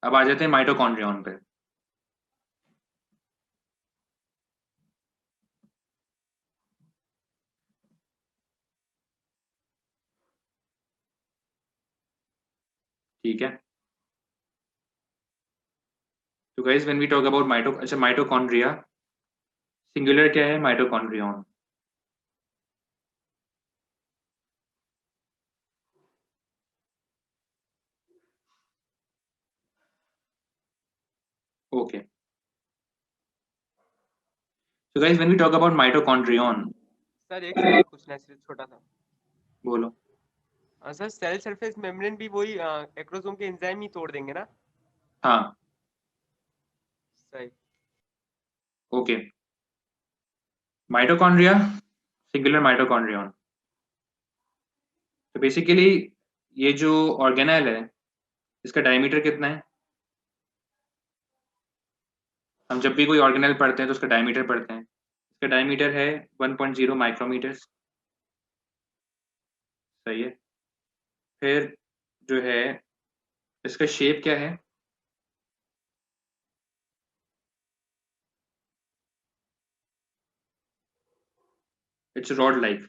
अब आ जाते हैं माइटोकॉन्ड्रियन पे। ठीक है, तो guys when we talk about mitochondria, singular क्या है? Mitochondrion. Okay, so guys when we talk about mitochondrion, sir एक सवाल पूछना है सिर्फ छोटा सा। बोलो। सर सेल सरफेस मेम्ब्रेन भी वही एक्रोसोम के एंजाइम ही तोड़ देंगे ना? हाँ, सही। Okay, mitochondria, singular mitochondrion. तो बेसिकली ये जो ऑर्गेनेल है, इसका डायमीटर कितना है? हम जब भी कोई ऑर्गेनेल पढ़ते हैं तो उसका डायमीटर पढ़ते हैं। इसका डायमीटर है 1.0 माइक्रोमीटर्स। सही है। फिर जो है इसका शेप क्या है? It's rod like.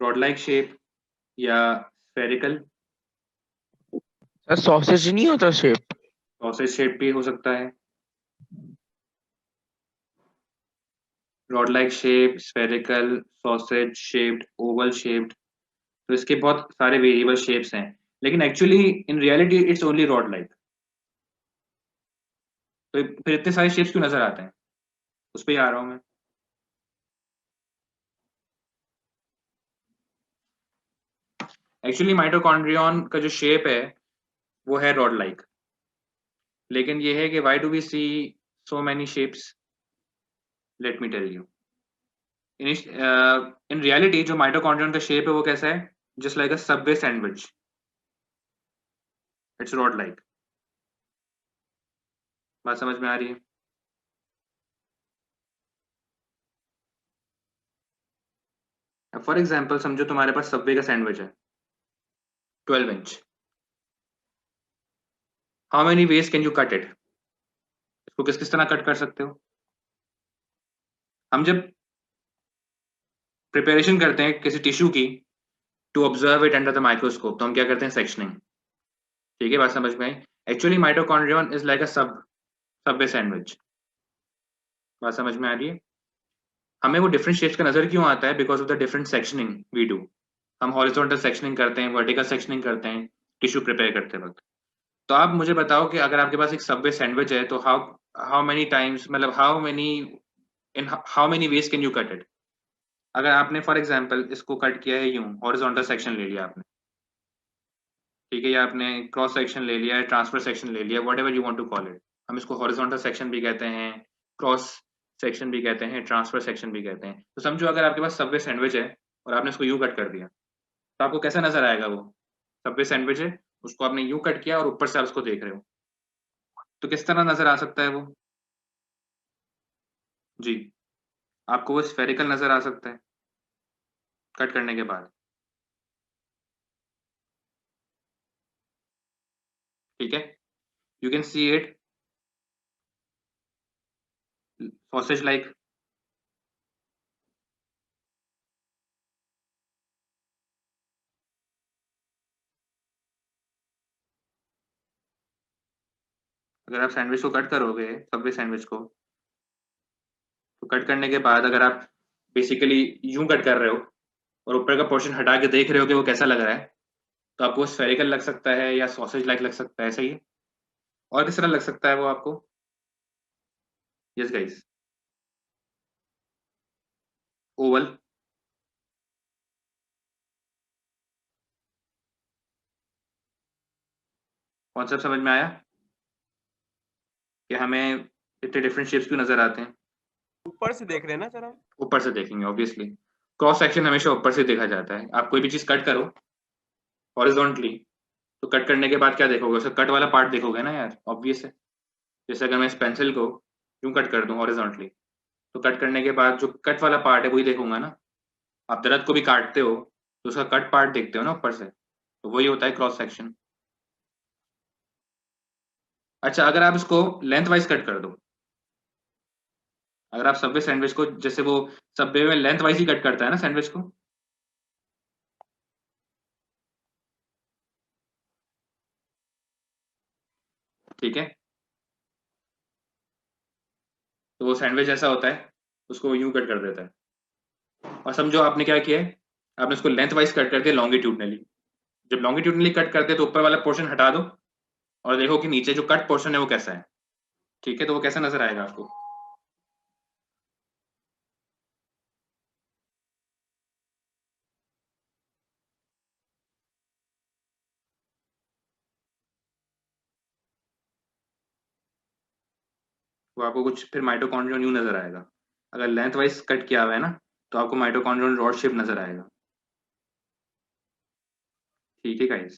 Rod like shape या स्फेरिकल। सर सॉसेज नहीं होता शेप? सॉसेज शेप भी हो सकता है। Rod like shape, spherical, sausage shaped, Oval shaped. तो इसके बहुत सारे वेरिएबल शेप्स हैं, लेकिन actually in reality it's only rod like. तो फिर इतने सारे शेप्स क्यों नजर आते हैं? उस पर ही आ रहा हूं मैं। एक्चुअली माइटोकॉन्ड्रियन का जो शेप है वो है रॉड लाइक, लेकिन ये है कि why do we see so many shapes? Let me tell you. In reality जो माइटोकॉन्ड्रियन का शेप है वो कैसा है? Just like a Subway sandwich. It's rod like. बात समझ में आ रही है? फॉर एग्जाम्पल समझो तुम्हारे पास सबवे का सैंडविच है 12 inch. How many ways can you cut it? इसको किस किस तरह कट कर सकते हो? हम जब प्रिपरेशन करते हैं किसी टिश्यू की to observe it under the microscope, तो हम क्या करते हैं? सेक्शनिंग। ठीक है, बात समझ में आई? Actually mitochondrion is like a Subway sandwich. बात समझ में आ रही है? हमें वो डिफरेंट शेप्स का नजर क्यों आता है? Because of the different sectioning we do. हम हॉरिजॉन्टल सेक्शनिंग करते हैं, वर्टिकल सेक्शनिंग करते हैं टिश्यू प्रिपेयर करते वक्त। तो आप मुझे बताओ कि अगर आपके पास एक सबवे सैंडविच है तो हाउ हाउ मेनी टाइम्स, मतलब how many ways can you cut it? अगर आपने फॉर एग्जांपल इसको कट किया है यूं, हॉरिजॉन्टल सेक्शन ले लिया आपने, ठीक है, या आपने क्रॉस सेक्शन ले लिया है, ट्रांसफर सेक्शन ले लिया, whatever you want to call it. हम इसको हॉरिजॉन्टल सेक्शन भी कहते हैं, क्रॉस सेक्शन भी कहते हैं, ट्रांसफर सेक्शन भी कहते हैं। तो समझो अगर आपके पास सबवे सैंडविच है और आपने उसको यूं कट कर दिया, तो आपको कैसा नजर आएगा? वो सबवे सैंडविच है, उसको आपने यूं कट किया और ऊपर से आप उसको देख रहे हो, तो किस तरह नजर आ सकता है वो? जी, आपको वो स्फेरिकल नजर आ सकता है कट करने के बाद। ठीक है, you can see it sausage like. अगर आप सैंडविच को कट करोगे, सबवे सैंडविच को, तो कट करने के बाद अगर आप बेसिकली यूं कट कर रहे हो और ऊपर का पोर्शन हटा के देख रहे हो कि वो कैसा लग रहा है, तो आपको स्फेरिकल लग सकता है या सॉसेज लाइक लग सकता है, सही है? और किस तरह लग सकता है वो आपको? Yes guys, Oval. कॉन्सेप्ट समझ में आया कि हमें इतने डिफरेंट शेप्स क्यों नजर आते हैं? ऊपर से देख रहे हैं ना सर हम? ऊपर से देखेंगे ऑब्वियसली। क्रॉस सेक्शन हमेशा ऊपर से देखा जाता है। आप कोई भी चीज कट करो हॉरिजॉन्टली, तो कट करने के बाद क्या देखोगे? उसका कट वाला पार्ट देखोगे ना यार, ऑब्वियस है। जैसे अगर मैं इस पेंसिल को यूं कट कर दूं हॉरिजॉन्टली, तो कट करने के बाद जो कट वाला पार्ट है वही देखूंगा ना। आप दरख्त को भी काटते हो तो उसका कट पार्ट देखते हो ना ऊपर से। तो वही होता है क्रॉस सेक्शन। अच्छा, अगर आप इसको लेंथ वाइज कट कर दो, अगर आप सबवे सैंडविच को, जैसे वो सबवे में लेंथ वाइज ही कट करता है ना सैंडविच को, ठीक है, तो वो सैंडविच ऐसा होता है, उसको यूं कट कर देता है। और समझो आपने क्या किया है, आपने उसको लेंथ वाइज कट कर दिया लॉन्गिट्यूडनली। जब लॉन्गिट्यूडनली कट करते हैं तो ऊपर वाला पोर्शन हटा दो और देखो कि नीचे जो कट पोर्शन है वो कैसा है। ठीक है, तो वो कैसा नजर आएगा आपको? वो आपको कुछ फिर माइटोकॉन्ड्रिया न्यू नजर आएगा। अगर लेंथ वाइज कट किया हुआ है ना, तो आपको माइटोकॉन्ड्रियल रॉड शेप नजर आएगा। ठीक है गाइस,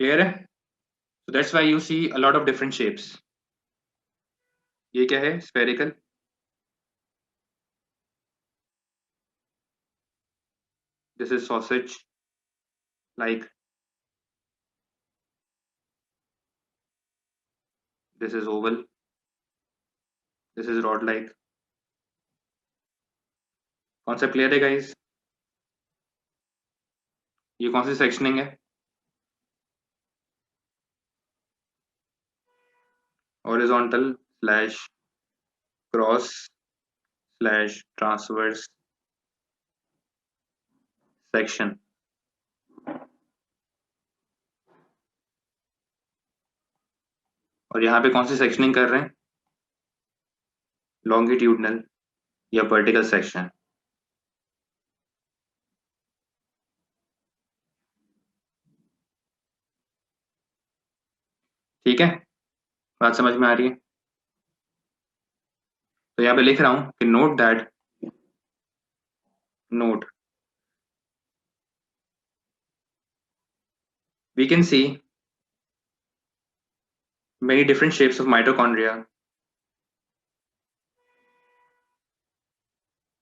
क्लियर है? So that's why you see a lot of different shapes. ये क्या है? Spherical. This is sausage like. This is oval. This is rod like. Concept clear है गाइस? ये कौन सी सेक्शनिंग है? Horizontal slash cross slash transverse section. और यहाँ पे कौन सी सेक्शनिंग कर रहे हैं? लॉन्गिट्यूडनल या वर्टिकल सेक्शन। ठीक है, बात समझ में आ रही है? तो यहाँ पे लिख रहा हूँ कि note that, note, we can see many different shapes of mitochondria.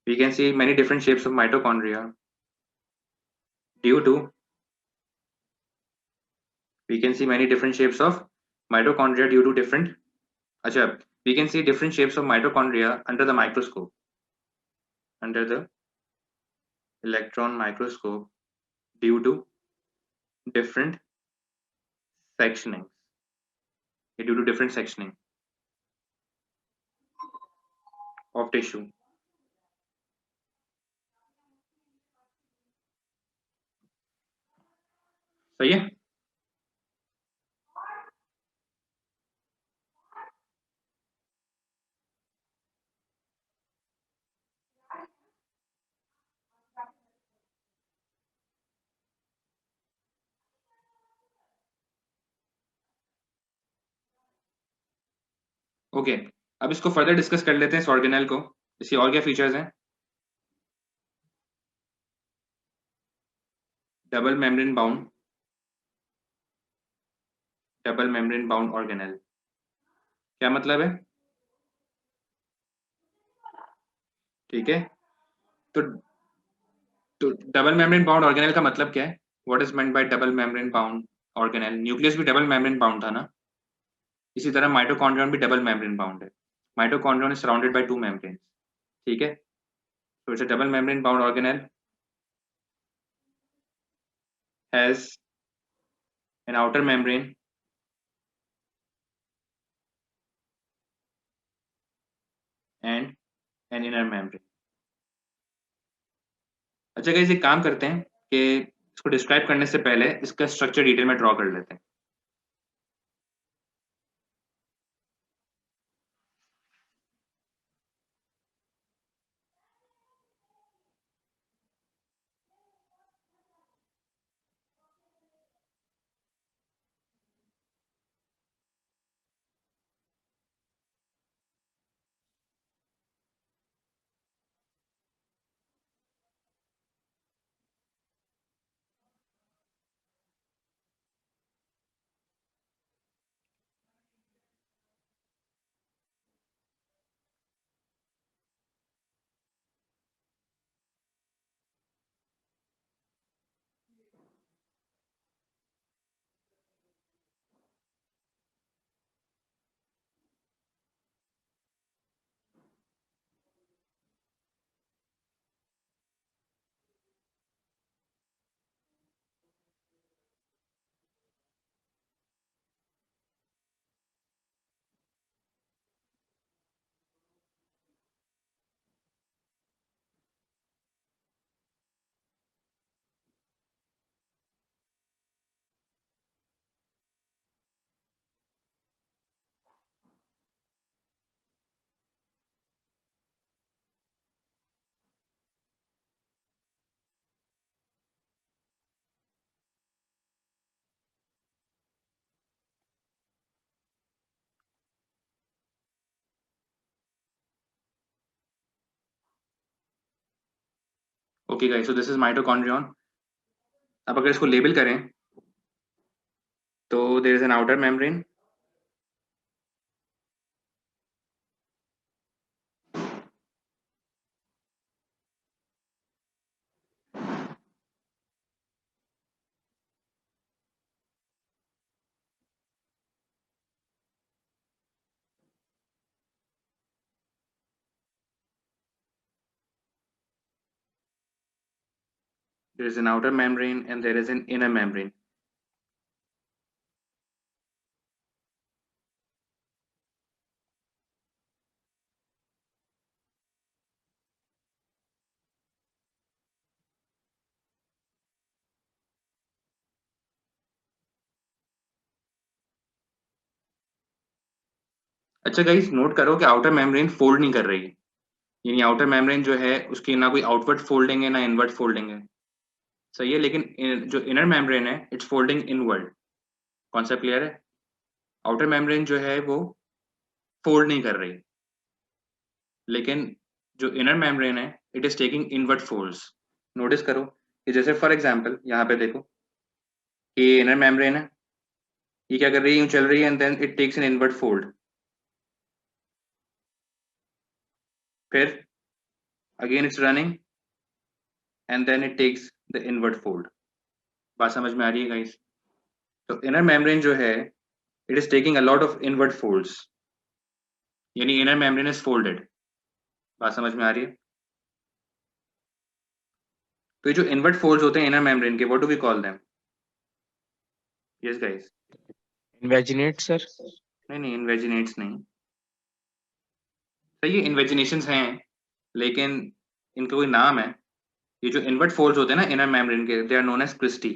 We can see many different shapes of mitochondria due to, we can see many different shapes of mitochondria due to different, acha, we can see different shapes of mitochondria under the microscope, under the electron microscope due to different sectioning, due to different sectioning of tissue. सही है? Okay, अब इसको further discuss कर लेते हैं इस organelle को। इसके और क्या फीचर्स हैं? Double membrane bound, double membrane bound organelle क्या मतलब है? ठीक है, तो डबल मेम्ब्रेन बाउंड ऑर्गेनेल का मतलब क्या है? What is meant by double membrane bound organelle? Nucleus भी डबल मेम्ब्रेन बाउंड था ना, इसी तरह माइटोकॉन्ड्रियन भी डबल मेम्ब्रेन बाउंड है। Mitochondrion is surrounded by two membrane. ठीक है, so it's a double membrane bound organelle, has an outer membrane and an inner membrane। अच्छा गाइस, एक काम करते हैं कि इसको डिस्क्राइब करने से पहले इसका स्ट्रक्चर डिटेल में ड्रॉ कर लेते हैं। Okay guys, so this is mitochondrion. अब अगर इसको लेबल करें तो there is an outer membrane, there is an outer membrane and there is an inner membrane. अच्छा गाइस, नोट करो कि आउटर मेम्ब्रेन फोल्ड नहीं कर रही है, यानी आउटर मेम्ब्रेन जो है उसकी ना कोई आउटवर्ड फोल्डिंग है ना इनवर्ड फोल्डिंग है, सही है। लेकिन जो इनर मेम्ब्रेन है it's folding inward. Concept clear है? आउटर मेम्ब्रेन जो है वो फोल्ड नहीं कर रही, लेकिन जो इनर मेम्ब्रेन है it is taking inward folds. Notice करो कि जैसे फॉर एग्जांपल यहाँ पे देखो, ये इनर मेम्ब्रेन है, ये क्या कर रही है, यूं चल रही है and then it takes an inward fold, फिर again it's running and then it takes the inward fold. बात समझ में आ रही है गाइस? तो इनर मेम्ब्रेन जो है it is taking a lot of inward folds, यानी इनर मेम्ब्रेन इज फोल्डेड। बात समझ में आ रही है? तो ये जो इनवर्ड फोल्ड्स होते हैं इनर मेम्ब्रेन के, what do we call them? Yes guys. Invaginate sir. नहीं नहीं, इन्वेजिनेट्स नहीं। सही है, इन्वेजिनेशंस हैं, लेकिन इनका कोई नाम है। ये जो इनवर्ट फोल्ड्स होते हैं ना इनर मेम्ब्रेन के, they are known as cristae.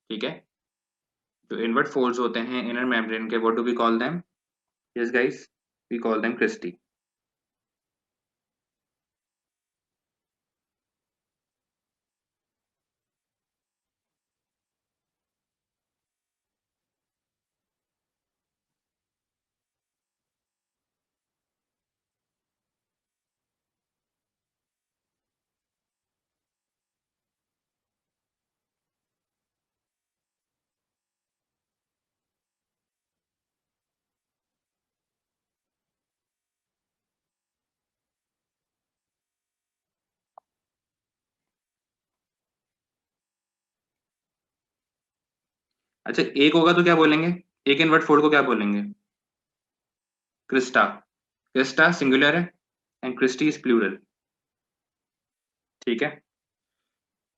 ठीक है, जो इनवर्ट फोल्ड्स होते हैं इनर मेम्ब्रेन के, what do we call them? Yes guys, we call them cristae. अच्छा, एक होगा तो क्या बोलेंगे? एक इनवर्ट फोल्ड को क्या बोलेंगे? क्रिस्टा। क्रिस्टा सिंगुलर है एंड क्रिस्टी इज प्लूरल। ठीक है,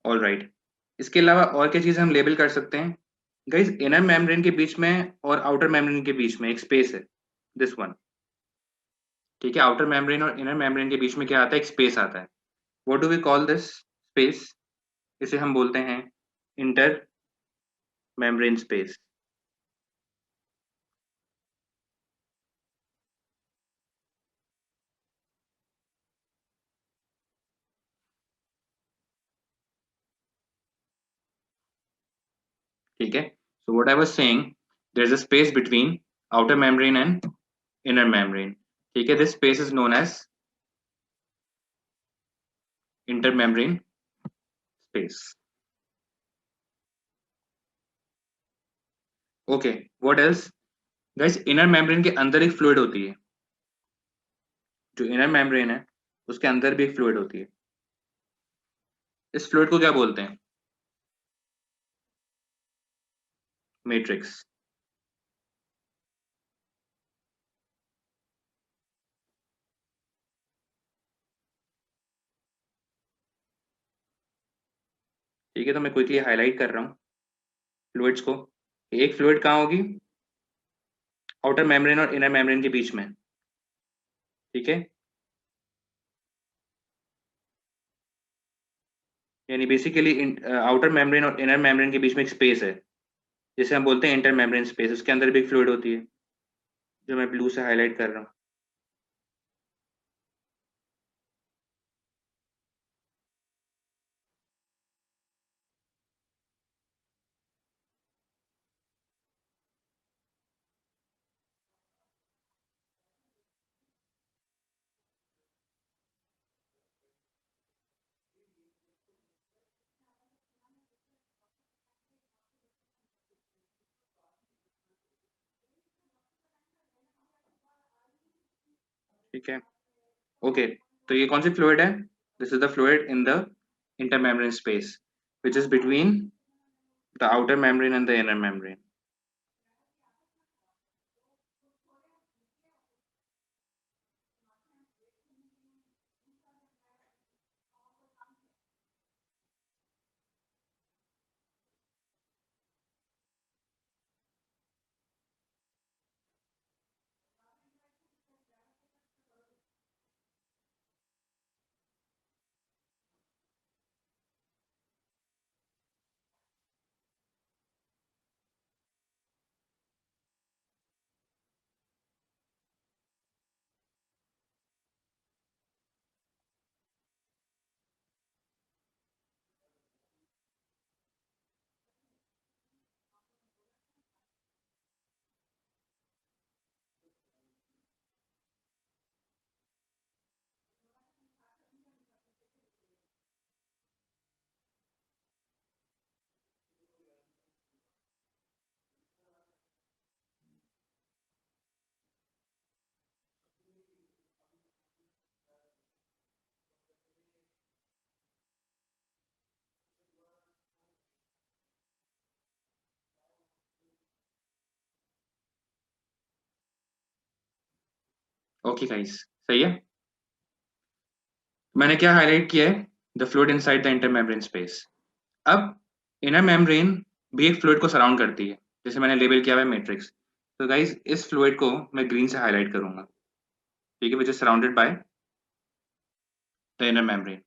ऑल राइट। इसके अलावा और क्या चीजें हम लेबल कर सकते हैं? गाइस, इनर मेम्ब्रेन के बीच में और आउटर मेम्ब्रेन के बीच में एक स्पेस है, दिस वन। ठीक है, आउटर मेम्ब्रेन और इनर मेम्ब्रेन के बीच में क्या आता है? एक स्पेस आता है। What do we call this space? इसे हम बोलते हैं इंटर मेम्ब्रेन स्पेस। ठीक है, so what I was saying, there is a space between outer membrane and inner membrane. ठीक है, this space is known as inter membrane space. Okay, what else? Guys, inner membrane के अंदर एक fluid होती है। जो इनर मेम्ब्रेन है उसके अंदर भी एक फ्लूइड होती है। इस फ्लूइड को क्या बोलते हैं? मैट्रिक्स। ठीक है, तो मैं क्विकली हाईलाइट कर रहा हूँ फ्लूइड्स को। एक फ्लूइड कहाँ होगी? आउटर मेम्ब्रेन और इनर मेम्ब्रेन के बीच में। ठीक है, यानी बेसिकली आउटर मेम्ब्रेन और इनर मेम्ब्रेन के बीच में एक स्पेस है जिसे हम बोलते हैं इंटर मेम्ब्रेन स्पेस। उसके अंदर भी एक फ्लूइड होती है जो मैं ब्लू से हाईलाइट कर रहा हूँ। ठीक है, ओके। तो ये कौन सी फ्लूइड है? This is the fluid in the intermembrane space which is between the outer membrane and the inner membrane. Okay guys, सही है। मैंने क्या हाईलाइट किया है? The fluid inside the intermembrane space. अब इनर मेम्ब्रेन भी एक फ्लूइड को सराउंड करती है, जैसे मैंने लेबल किया हुआ है मैट्रिक्स। तो गाइस इस फ्लूइड को मैं ग्रीन से हाईलाइट करूंगा, ठीक है, which is surrounded by the inner membrane.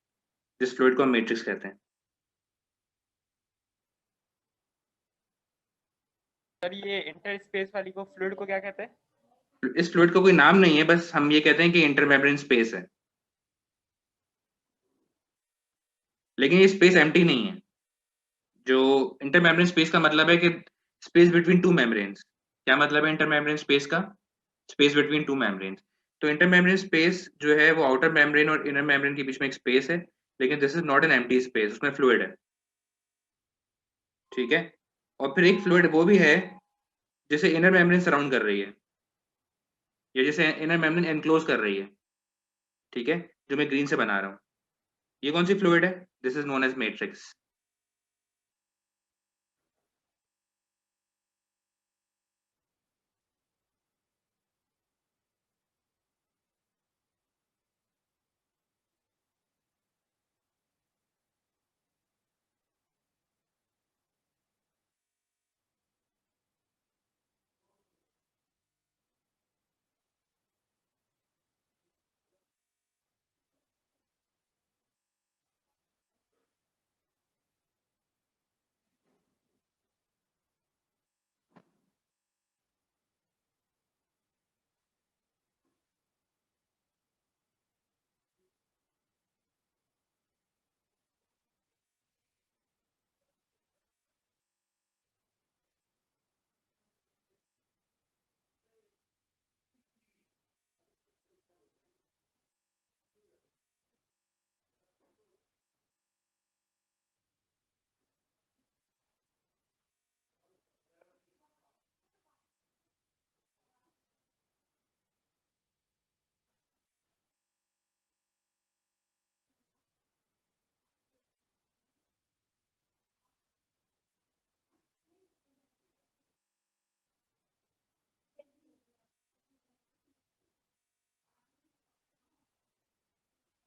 जिस फ्लूइड को हम मैट्रिक्स कहते हैं। सर ये इंटर स्पेस वाली को फ्लूइड को क्या कहते हैं? इस फ्लूइड का कोई नाम नहीं है, बस हम ये कहते हैं कि इंटरमेम्ब्रेन स्पेस है, लेकिन ये स्पेस एम्प्टी नहीं है। जो इंटरमेम्ब्रेन स्पेस का मतलब है कि स्पेस बिटवीन टू मेम्ब्रेन्स। क्या मतलब है इंटरमेम्ब्रेन स्पेस का? Space between two membranes. तो इंटरमेम्ब्रेन स्पेस जो है वो आउटर मेम्ब्रेन और इनर मेम्ब्रेन के बीच में एक स्पेस है, लेकिन this is not an empty space, उसमें फ्लूइड है, ठीक है। और फिर एक फ्लूइड वो भी है जिसे इनर मेम्ब्रेन सराउंड कर रही है, या जिसे इनर मेम्ब्रेन एनक्लोज कर रही है, ठीक है, जो मैं ग्रीन से बना रहा हूँ। ये कौन सी फ्लूइड है? This is known as matrix.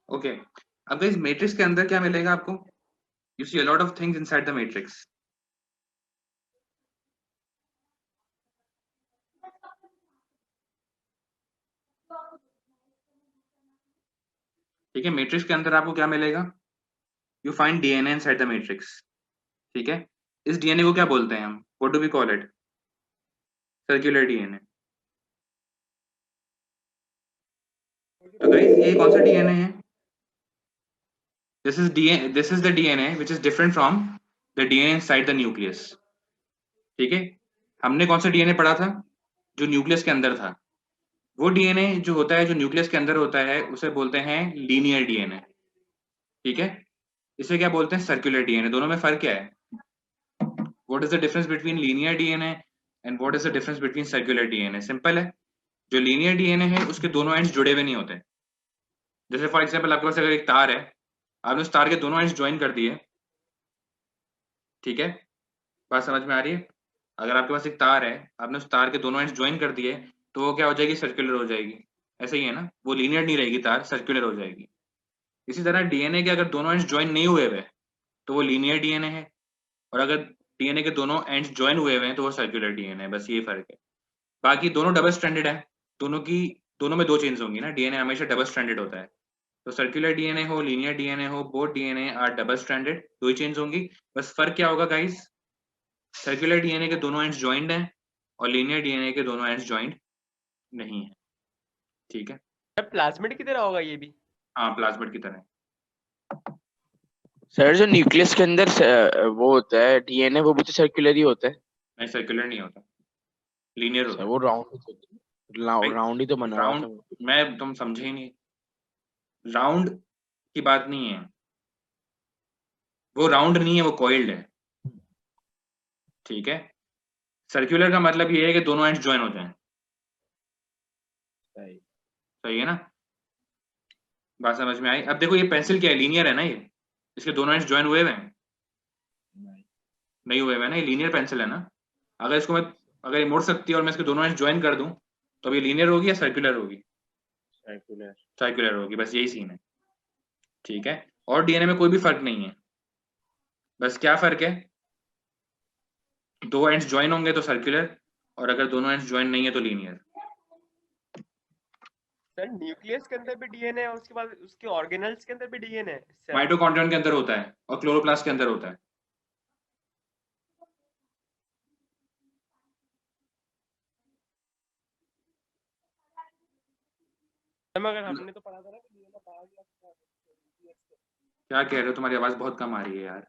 Okay, अब इस मैट्रिक्स के अंदर क्या मिलेगा आपको? You see a lot of things inside the matrix. ठीक है, मैट्रिक्स के अंदर आपको क्या मिलेगा? You find DNA inside the matrix, ठीक है। इस डीएनए को क्या बोलते हैं हम? What do we call it? Circular DNA. तो गाइस ये कौन सा डीएनए है? This is the DNA which is different from the DNA inside the nucleus, ठीक है। हमने कौन सा डीएनए पढ़ा था? जो न्यूक्लियस के अंदर था। वो डीएनए जो होता है, जो न्यूक्लियस के अंदर होता है, उसे बोलते हैं लीनियर डीएनए, ठीक है। इसे क्या बोलते हैं? Circular DNA. दोनों में फर्क क्या है? What is the difference between linear DNA and what is the difference between circular DNA? Simple है, जो लीनियर डीएनए है उसके दोनों एंड्स जुड़े हुए नहीं होते। जैसे फॉर एग्जांपल आपके पास अगर एक तार है, आपने उस तार के दोनों एंड्स ज्वाइन कर दिए, ठीक है, बात समझ में आ रही है? अगर आपके पास एक तार है, आपने उस तार के दोनों एंड्स ज्वाइन कर दिए, तो वो क्या हो जाएगी? सर्कुलर हो जाएगी। ऐसा ही है ना, वो लीनियर नहीं रहेगी तार, सर्कुलर हो जाएगी। इसी तरह डीएनए के अगर दोनों एंड्स ज्वाइन नहीं हुए हुए तो वो लीनियर डीएनए है, और अगर डीएनए के दोनों एंड्स ज्वाइन हुए हुए हैं तो वो सर्कुलर डीएनए है। बस ये फर्क है। बाकी दोनों डबल स्ट्रैंडेड है, दोनों में 2 चेन्स होंगी ना, डीएनए हमेशा डबल स्ट्रैंडेड होता है। तो सर्कुलर डीएनए हो, लीनियर डीएनए हो, both DNA are double stranded, 2 ही चेन्स होंगी। बस फर्क क्या होगा गाइस? सर्कुलर डीएनए के दोनों एंड्स जॉइंड हैं और लीनियर डीएनए के दोनों एंड्स जॉइंड नहीं है। ठीक है? प्लाज्मिड की तरह होगा ये भी? हाँ, प्लाज्मिड की तरह। सर जो न्यूक्लियस के अंदर वो होता है डीएनए, वो भी तो सर्कुलर ही होता है। नहीं, सर्कुलर नहीं होता, लीनियर सर होता वो है। राउंड ही तो बना हुआ था राउंड, वो। मैं तुम समझे ही नहीं। राउंड की बात नहीं है, वो राउंड नहीं है, वो कॉइल्ड है। ठीक है? सर्कुलर का मतलब ये है कि दोनों एंड्स ज्वाइन हो जाएं। सही। सही है ना? बात समझ में आई? अब देखो, ये पेंसिल क्या है? लीनियर है ना ये, इसके दोनों एंड्स ज्वाइन हुए हुए हैं? नहीं हुए हुए हैं ना, ये लीनियर पेंसिल है ना। अगर इसको मैं, अगर ये मुड़ सकती है और मैं इसके दोनों एंड्स ज्वाइन कर दूं, तो अब ये लीनियर होगी या सर्कुलर होगी? सर्कुलर। सर्कुलर होगी। बस यही सीन है। ठीक है? और डीएनए में कोई भी फर्क नहीं है। बस क्या फर्क है? दो एंड्स ज्वाइन होंगे तो सर्कुलर, और अगर दोनों एंड्स ज्वाइन नहीं है तो लीनियर। सर न्यूक्लियस के अंदर भी डीएनए है, उसके बाद उसके ऑर्गेनल्स के अंदर भी डीएनए है? सर माइटोकॉन्ड्रियन के अंदर होता है और क्लोरोप्लास्ट के अंदर होता है। मगर हमने तो पढ़ा था ना कि डीएनए बाहर नहीं आ सकता न्यूक्लियस से। क्या कह रहे हो? तुम्हारी आवाज बहुत कम आ रही है यार।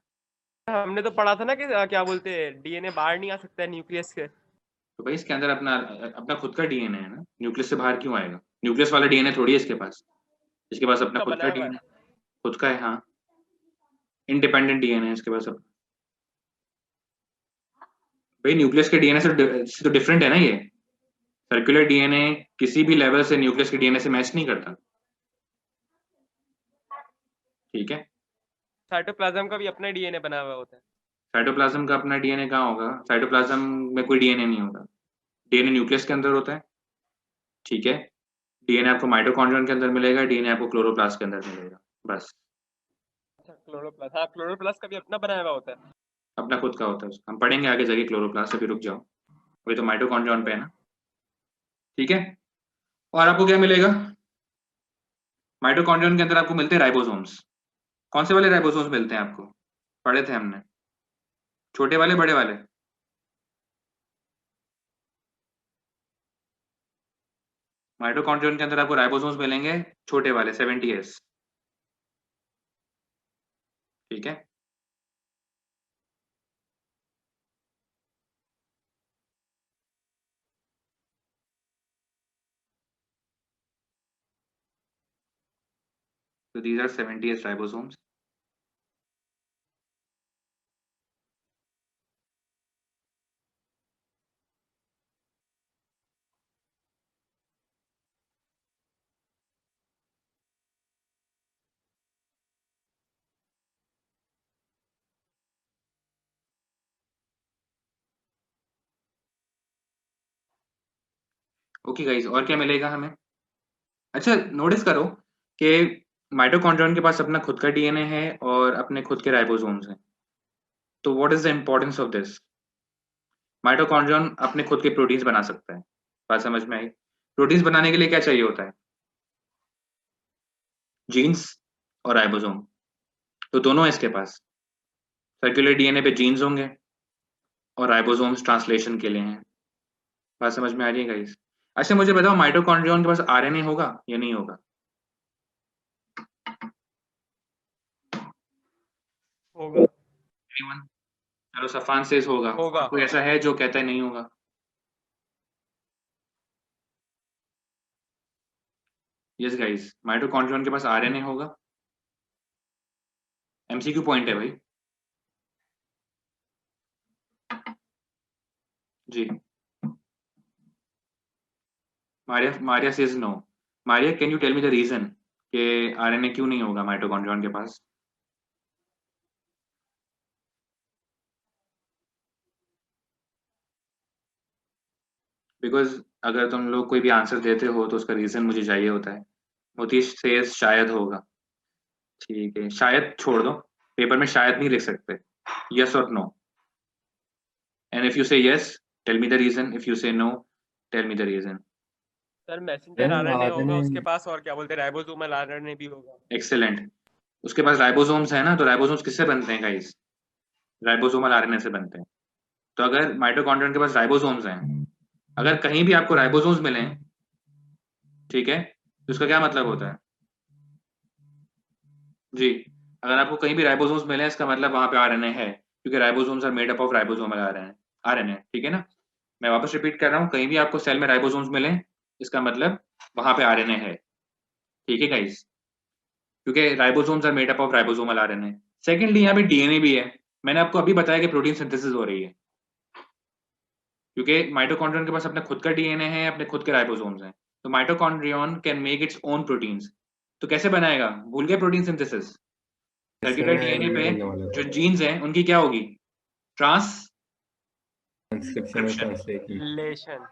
हमने तो पढ़ा था ना कि क्या बोलते हैं, डीएनए बाहर नहीं आ सकता है न्यूक्लियस के। तो भाई इसके अंदर अपना अपना खुद का डीएनए है ना, न्यूक्लियस से बाहर क्यों आएगा? न्यूक्लियस वाला डीएनए थोड़ी है इसके पास। इसके पास अपना का खुद का बनाया हुआ है। डीएनए, खुद का है। हाँ, इंडिपेंडेंट डीएनए है इसके पास अपना। भाई न्यूक्लियस के डीएनए से तो डिफरेंट है ना ये। सर्कुलर डीएनए किसी भी लेवल से न्यूक्लियस के डीएनए से मैच नहीं करता। ठीक है? साइटोप्लाज्म का भी अपना डीएनए बना हुआ होता है। साइटोप्लाज्म का अपना डीएनए कहाँ होगा? साइटोप्लाज्म में कोई डीएनए नहीं होता। डीएनए न्यूक्लियस के अंदर होता है। ठीक है? डीएनए आपको माइटोकॉन्ड्रियन के अंदर मिलेगा, डीएनए आपको क्लोरोप्लास्ट के अंदर मिलेगा। बस। अच्छा क्लोरोप्लास्ट, हाँ क्लोरोप्लास्ट का भी अपना बनाया हुआ होता है। अपना खुद का होता है उसका। हम पढ़ेंगे आगे जाके क्लोरोप्लास्ट, अभी रुक जाओ, अभी तो माइटोकॉन्ड्रियन पे है ना। ठीक है? और आपको क्या मिलेगा? माइटोकॉन्ड्रियन के अंदर आपको मिलते हैं राइबोसोम्स। कौन से वाले राइबोसोम्स मिलते हैं आपको? पढ़े थे हमने, छोटे वाले बड़े वाले? माइटोकॉन्ड्रियन के अंदर आपको राइबोसोम्स मिलेंगे छोटे वाले 70S। ठीक है? So these are 70S ribosomes. Okay guys, और क्या मिलेगा हमें? अच्छा, नोटिस करो कि माइटोकॉन्ड्रियन के पास अपना खुद का डीएनए है और अपने खुद के राइबोसोम्स हैं। तो what is the importance of this? Mitochondrion अपने खुद के प्रोटीन्स बना सकता है। बात समझ में आई? प्रोटीन्स बनाने के लिए क्या चाहिए होता है? जीन्स और राइबोसोम। तो दोनों है इसके पास। सर्कुलर डीएनए पे जीन्स होंगे और राइबोसोम्स ट्रांसलेशन के लिए हैं। बात समझ में आ रही है गाइस? अच्छा मुझे बताओ, माइटोकॉन्ड्रियन के पास आरएनए होगा या नहीं होगा? होगा। Anyone? चलो, सफान सेज होगा, होगा। और कोई ऐसा है जो कहता है नहीं होगा? यस गाइस, माइटोकॉन्ड्रियन के पास आरएनए होगा। एमसीक्यू पॉइंट है भाई। जी। Maria says no. Maria, can you tell me the reason कि आरएनए क्यों नहीं होगा माइटोकॉन्ड्रियन के पास? बिकॉज अगर तुम लोग कोई भी आंसर देते हो तो उसका रीजन मुझे चाहिए होता है। मोती सेज शायद होगा। ठीक है, शायद छोड़ दो, पेपर में शायद नहीं लिख सकते, यस और no. And if you say yes, tell me the reason, if you say no, tell me the reason. Sir messenger ma'am RNA होगा आरएनए उसके पास, और क्या बोलते हैं, राइबोसोमल आरएनए भी होगा। एक्सेलेंट। उसके पास राइबोसोम्स है ना, तो राइबोसोम्स किससे बनते हैं गाइस? राइबोसोमल आरएनए से बनते हैं। तो अगर माइटोकॉन्ड्रियन के पास राइबोसोम्स हैं, अगर कहीं भी आपको राइबोसोम्स मिले, ठीक है, तो इसका क्या मतलब होता है जी? अगर आपको कहीं भी राइबोसोम्स मिले, इसका मतलब वहां पे आरएनए है, क्योंकि ribosomes are made up of ribosomal RNA. RNA, ठीक है ना? मैं वापस रिपीट कर रहा हूँ, कहीं भी आपको सेल में राइबोसोम्स मिले, इसका मतलब वहां पे आरएनए है। ठीक है गाइस, क्योंकि ribosomes are made up of ribosomal RNA. Secondly, यहाँ पे डीएनए भी है। मैंने आपको अभी बताया कि प्रोटीन सिंथेसिस हो रही है, क्योंकि माइटोकॉन्ड्रियन के पास अपने खुद का डीएनए है, अपने खुद के राइबोसोम्स हैं। तो mitochondrion can make its own proteins. तो कैसे बनाएगा? भूल गए प्रोटीन सिंथेसिस? सर सर्कुलर मैं डीएनए वही पे बोलने वाला जो था, जीन्स हैं उनकी क्या होगी? ट्रांसक्रिप्शन और ट्रांसक्रिप्शन। ट्रांसलेशन। लेशन।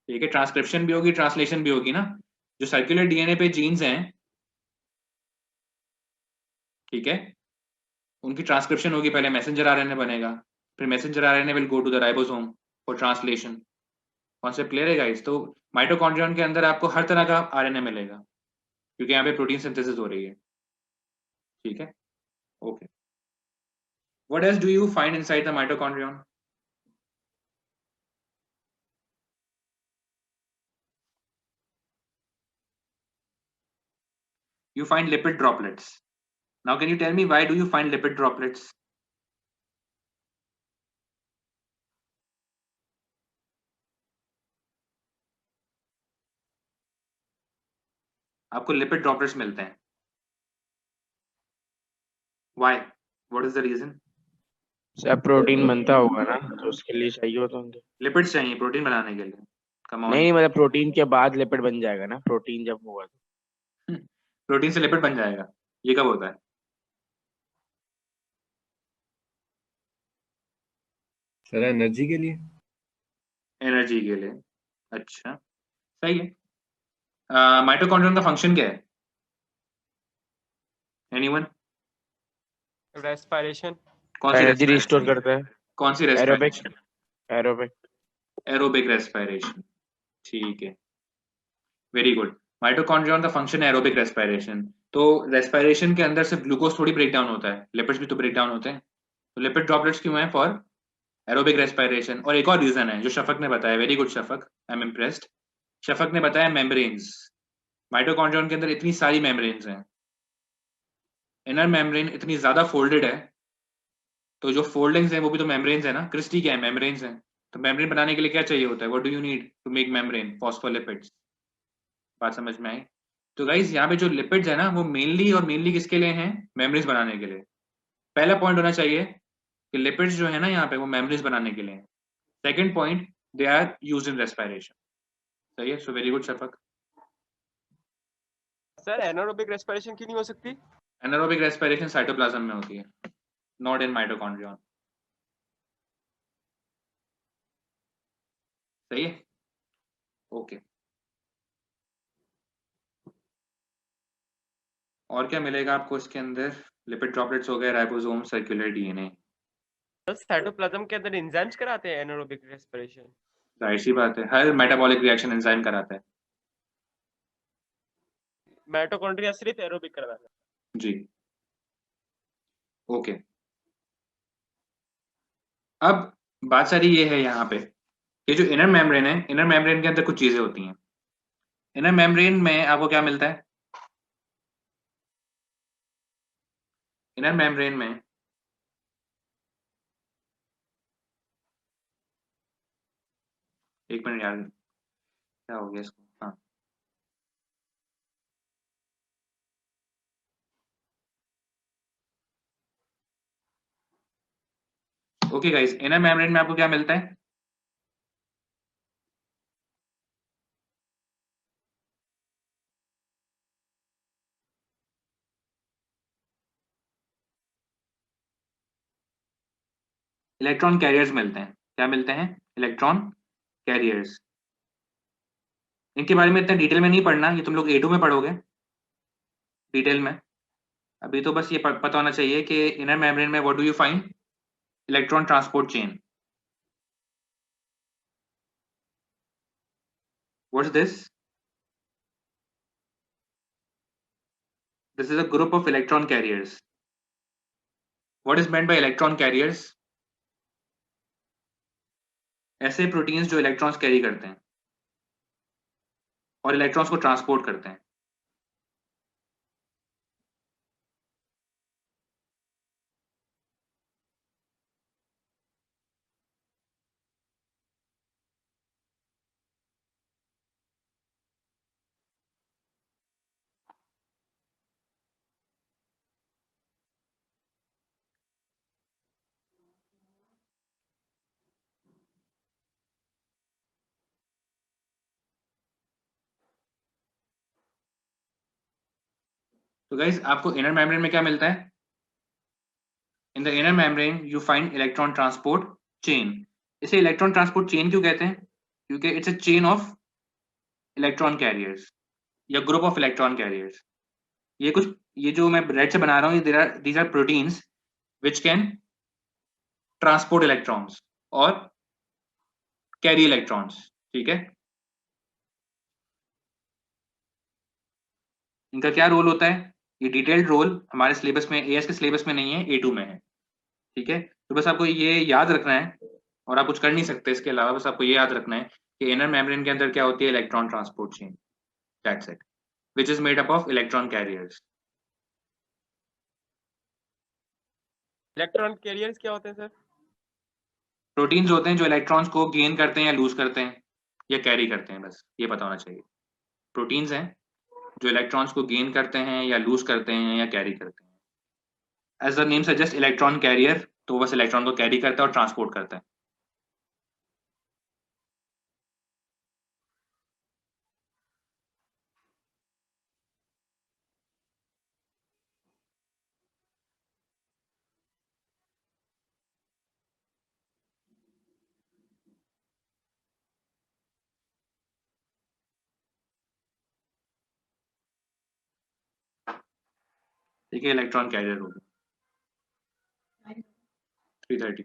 ठीक है, ट्रांसक्रिप्शन भी होगी, ट्रांसलेशन भी होगी ना। जो सर्कुलर डीएनए पे जीन्स हैं, ठीक है, उनकी ट्रांसक्रिप्शन होगी, पहले मैसेंजर आरएनए बनेगा, फिर messenger RNA will go to the ribosome for translation. Concept clear है गाइस? तो माइटोकॉन्ड्रियन के अंदर आपको हर तरह का आरएनए मिलेगा, क्योंकि यहाँ पे प्रोटीन सिंथेसिस हो रही है। ठीक है, okay. What else do you find inside the mitochondrion? You find lipid droplets. Now, can you tell me why do you find lipid droplets? आपको लिपिड ड्रॉपलेट्स मिलते हैं। Why? What is the reason? सब protein बनता होगा ना, तो उसके लिए चाहिए होता होंगे। लिपिड्स चाहिए प्रोटीन बनाने के लिए। Come on. नहीं मतलब प्रोटीन के बाद लिपिड बन जाएगा ना, प्रोटीन जब होगा तो। प्रोटीन से लिपिड बन जाएगा, ये कब होता है? सर एनर्जी के लिए। एनर्जी के लिए। अच्छा, सही है। माइटोकॉन्ड्रियन का फंक्शन क्या है? एनीवन? रेस्पिरेशन। कौन सी एनर्जी रिस्टोर रेस्पिरेशन? करता है। कौन सी aerobic. Respiration? Aerobic. Aerobic respiration. ठीक है, वेरी गुड। माइटोकॉन्ड्रियन का फंक्शन है एरोबिक रेस्पिरेशन। तो रेस्पिरेशन के अंदर सिर्फ ग्लूकोज थोड़ी ब्रेक डाउन होता है, लिपिड्स भी तो ब्रेक डाउन होते हैं। तो लिपिड ड्रॉपलेट्स क्यों हैं? For aerobic respiration. और एक और रीजन है जो शफक ने बताया, very good Shafaq, I am impressed. Shafaq ने बताया मेम्ब्रेन्स। माइटोकॉन्ड्रियन के अंदर इतनी सारी मेम्ब्रेन्स हैं, इनर मेम्ब्रेन इतनी ज्यादा फोल्डेड है, तो जो फोल्डिंग्स हैं वो भी तो मेम्ब्रेन्स है ना। क्रिस्टी क्या है? मेम्ब्रेन्स हैं। तो मेम्ब्रेन बनाने के लिए क्या चाहिए होता है? What do you need to make membrane? Phospholipids. बात समझ में आई? तो गाइस, यहाँ पे जो लिपिड्स है ना, वो मेनली किसके लिए हैं? मेम्ब्रेन्स बनाने के लिए। पहला पॉइंट होना चाहिए कि लिपिड्स जो है ना यहाँ पे, वो मेम्ब्रेन्स बनाने के लिए हैं। Second point, they are used in respiration. सही है, so very good Shafaq. Sir anaerobic respiration क्यों नहीं हो सकती? एनारोबिक रेस्पिरेशन साइटोप्लाज्म में होती है, नॉट इन माइटोकॉन्ड्रियन। सही है, ओके। और क्या मिलेगा आपको इसके अंदर? लिपिड ड्रॉपलेट्स हो गए, ribosome, circular DNA. Sir cytoplasm के अंदर एंजाइम्स कराते हैं एनारोबिक रेस्पिरेशन। जाहिर सी बात है, हर मेटाबॉलिक रिएक्शन एंजाइम कराता है। माइटोकॉन्ड्रिया सिर्फ एरोबिक करवाता है। जी, ओके। अब बात सारी ये है यहाँ पे, ये जो इनर मेम्ब्रेन है, इनर मेम्ब्रेन के अंदर कुछ चीजें होती हैं। इनर मेम्ब्रेन में आपको क्या मिलता है? इनर मेम्ब्रेन में एक मिनट यार, क्या हो गया इसको? हाँ, ओके गाइस, इनर मेम्ब्रेन में आपको क्या मिलता है? इलेक्ट्रॉन कैरियर्स मिलते हैं। क्या मिलते हैं? Electron carriers. इनके बारे में इतना डिटेल में नहीं पढ़ना, ये तुम लोग A2 में पढ़ोगे डिटेल में। अभी तो बस ये पता होना चाहिए कि इनर मेम्ब्रेन में what do you find? Electron transport chain. What's this? This is a group of electron carriers. What is meant by electron carriers? ऐसे प्रोटीन्स जो इलेक्ट्रॉन्स कैरी करते हैं और इलेक्ट्रॉन्स को ट्रांसपोर्ट करते हैं। तो गाइस आपको इनर मेम्ब्रेन में क्या मिलता है? In the inner membrane you find electron transport chain. इसे इलेक्ट्रॉन ट्रांसपोर्ट चेन क्यों कहते हैं? क्योंकि it's a chain of electron carriers या ग्रुप ऑफ इलेक्ट्रॉन कैरियर्स। ये जो मैं रेड से बना रहा हूँ, these are proteins which can transport electrons और कैरी इलेक्ट्रॉन्स। ठीक है, इनका क्या रोल होता है? ये डिटेल्ड रोल हमारे सिलेबस में, एएस के सिलेबस में नहीं है, A2 में है। ठीक है, तो बस आपको ये याद रखना है और आप कुछ कर नहीं सकते इसके अलावा। बस आपको ये याद रखना है कि इनर मेम्ब्रेन के अंदर क्या होती है? Electron transport chain, that's it, which is made up of electron carriers. Electron carriers क्या होते हैं सर? प्रोटीन्स होते हैं जो इलेक्ट्रॉन्स को गेन करते हैं या लूज करते हैं या कैरी करते हैं, बस ये पता होना चाहिए। प्रोटीन्स हैं जो इलेक्ट्रॉन्स को गेन करते हैं या लूज करते हैं या कैरी करते हैं। As the name suggest electron carrier, तो बस इलेक्ट्रॉन को कैरी करता है और ट्रांसपोर्ट करता है। ठीक है, इलेक्ट्रॉन कैरियर हो गया 330।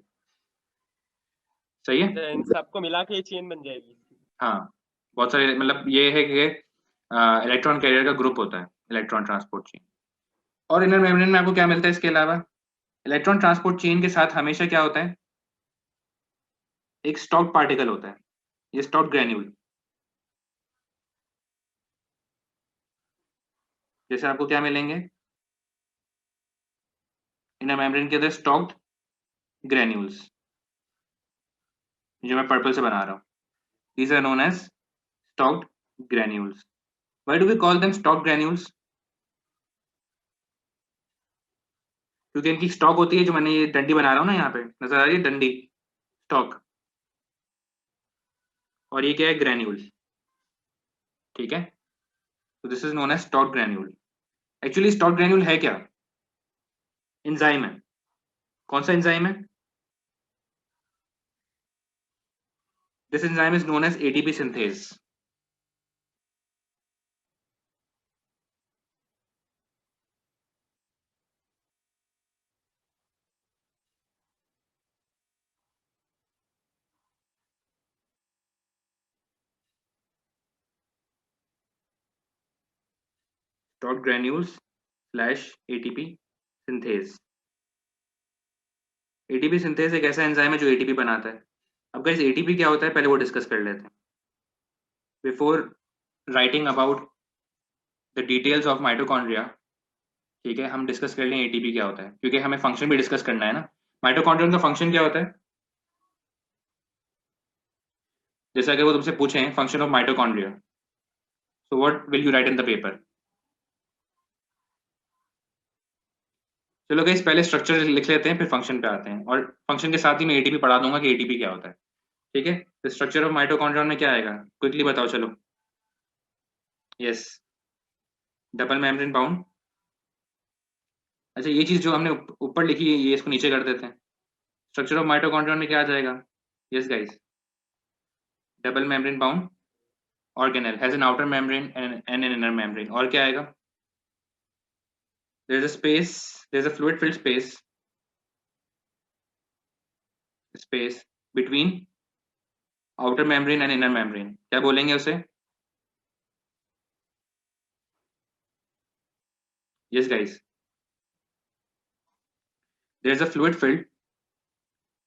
सही है। तो इन सबको मिला के ये चेन बन जाएगी। हाँ, बहुत सारे, मतलब ये है कि इलेक्ट्रॉन कैरियर का ग्रुप होता है इलेक्ट्रॉन ट्रांसपोर्ट चेन। और इनर मेम्ब्रेन में आपको क्या मिलता है इसके अलावा? इलेक्ट्रॉन ट्रांसपोर्ट चेन के साथ हमेशा क्या होता है? एक स्टॉक पार्टिकल होता है, ये स्टॉक ग्रेन्यूल। जैसे आपको क्या मिलेंगे इनर मेम्ब्रेन के अंदर? स्टॉक्ड ग्रेन्यूल्स, जो मैं पर्पल से बना रहा हूँ। These are known as stalked granules. Why do we call them stalked granules? क्योंकि इनकी स्टॉक होती है, जो मैंने ये डंडी बना रहा हूँ ना, यहाँ पे नजर आ रही है डंडी, स्टॉक। और ये क्या है? ग्रेन्यूल। ठीक है, तो this is known as stalked granule. Actually stalked granule है क्या? एंजाइम है। कौन सा एंजाइम है? This enzyme is known as ATP synthase. Stalked granules slash ATP synthase. ATP synthase एक ऐसा एंजाइम है जो एटीपी बनाता है। अब गाइस एटीपी क्या होता है पहले वो डिस्कस कर लेते हैं before writing about the details of mitochondria. ठीक है, हम डिस्कस कर लें एटीपी क्या होता है, क्योंकि हमें फंक्शन भी डिस्कस करना है ना। माइटोकॉन्ड्रियन का फंक्शन क्या होता है? जैसा कि वो तुमसे पूछें function of mitochondria, so what will you right in the paper? चलो गाइस पहले स्ट्रक्चर लिख लेते हैं, फिर फंक्शन पे आते हैं, और फंक्शन के साथ ही मैं एटीपी पढ़ा दूंगा कि एटीपी क्या होता है। ठीक है, तो स्ट्रक्चर ऑफ माइटोकॉन्ड्रियन में क्या आएगा? क्विकली बताओ चलो। Yes, double membrane bound. अच्छा, ये चीज जो हमने ऊपर लिखी है, ये इसको नीचे कर देते हैं। स्ट्रक्चर ऑफ माइटोकॉन्ड्रिया में क्या आ जाएगा? Yes guys, double membrane bound organelle has an outer membrane and an inner membrane. और क्या आएगा? There is a space, there is a fluid filled space between outer membrane and inner membrane. क्या बोलेंगे उसे? Yes guys, there is a fluid filled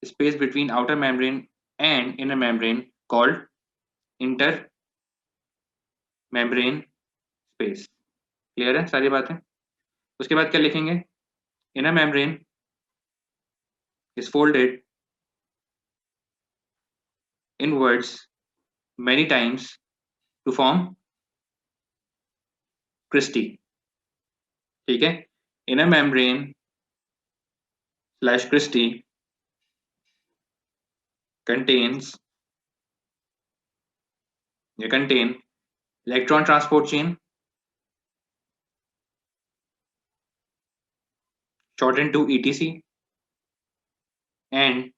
space between outer membrane and inner membrane called intermembrane space. Clear है सारी बातें? उसके बाद क्या लिखेंगे? inner membrane is folded inwards many times to form cristae. ठीक है, inner membrane / cristae contain electron transport chain shortened to ETC and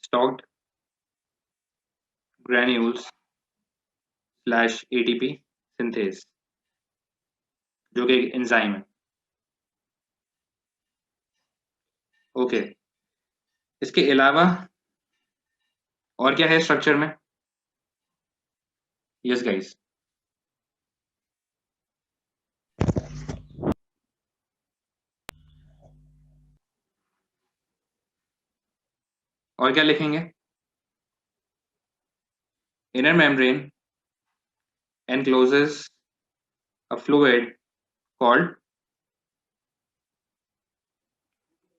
stocked granules / ATP synthase, जो कि एक एंजाइम है. ओके, इसके अलावा और क्या है स्ट्रक्चर में? यस गाइस, और क्या लिखेंगे? Inner membrane encloses a fluid called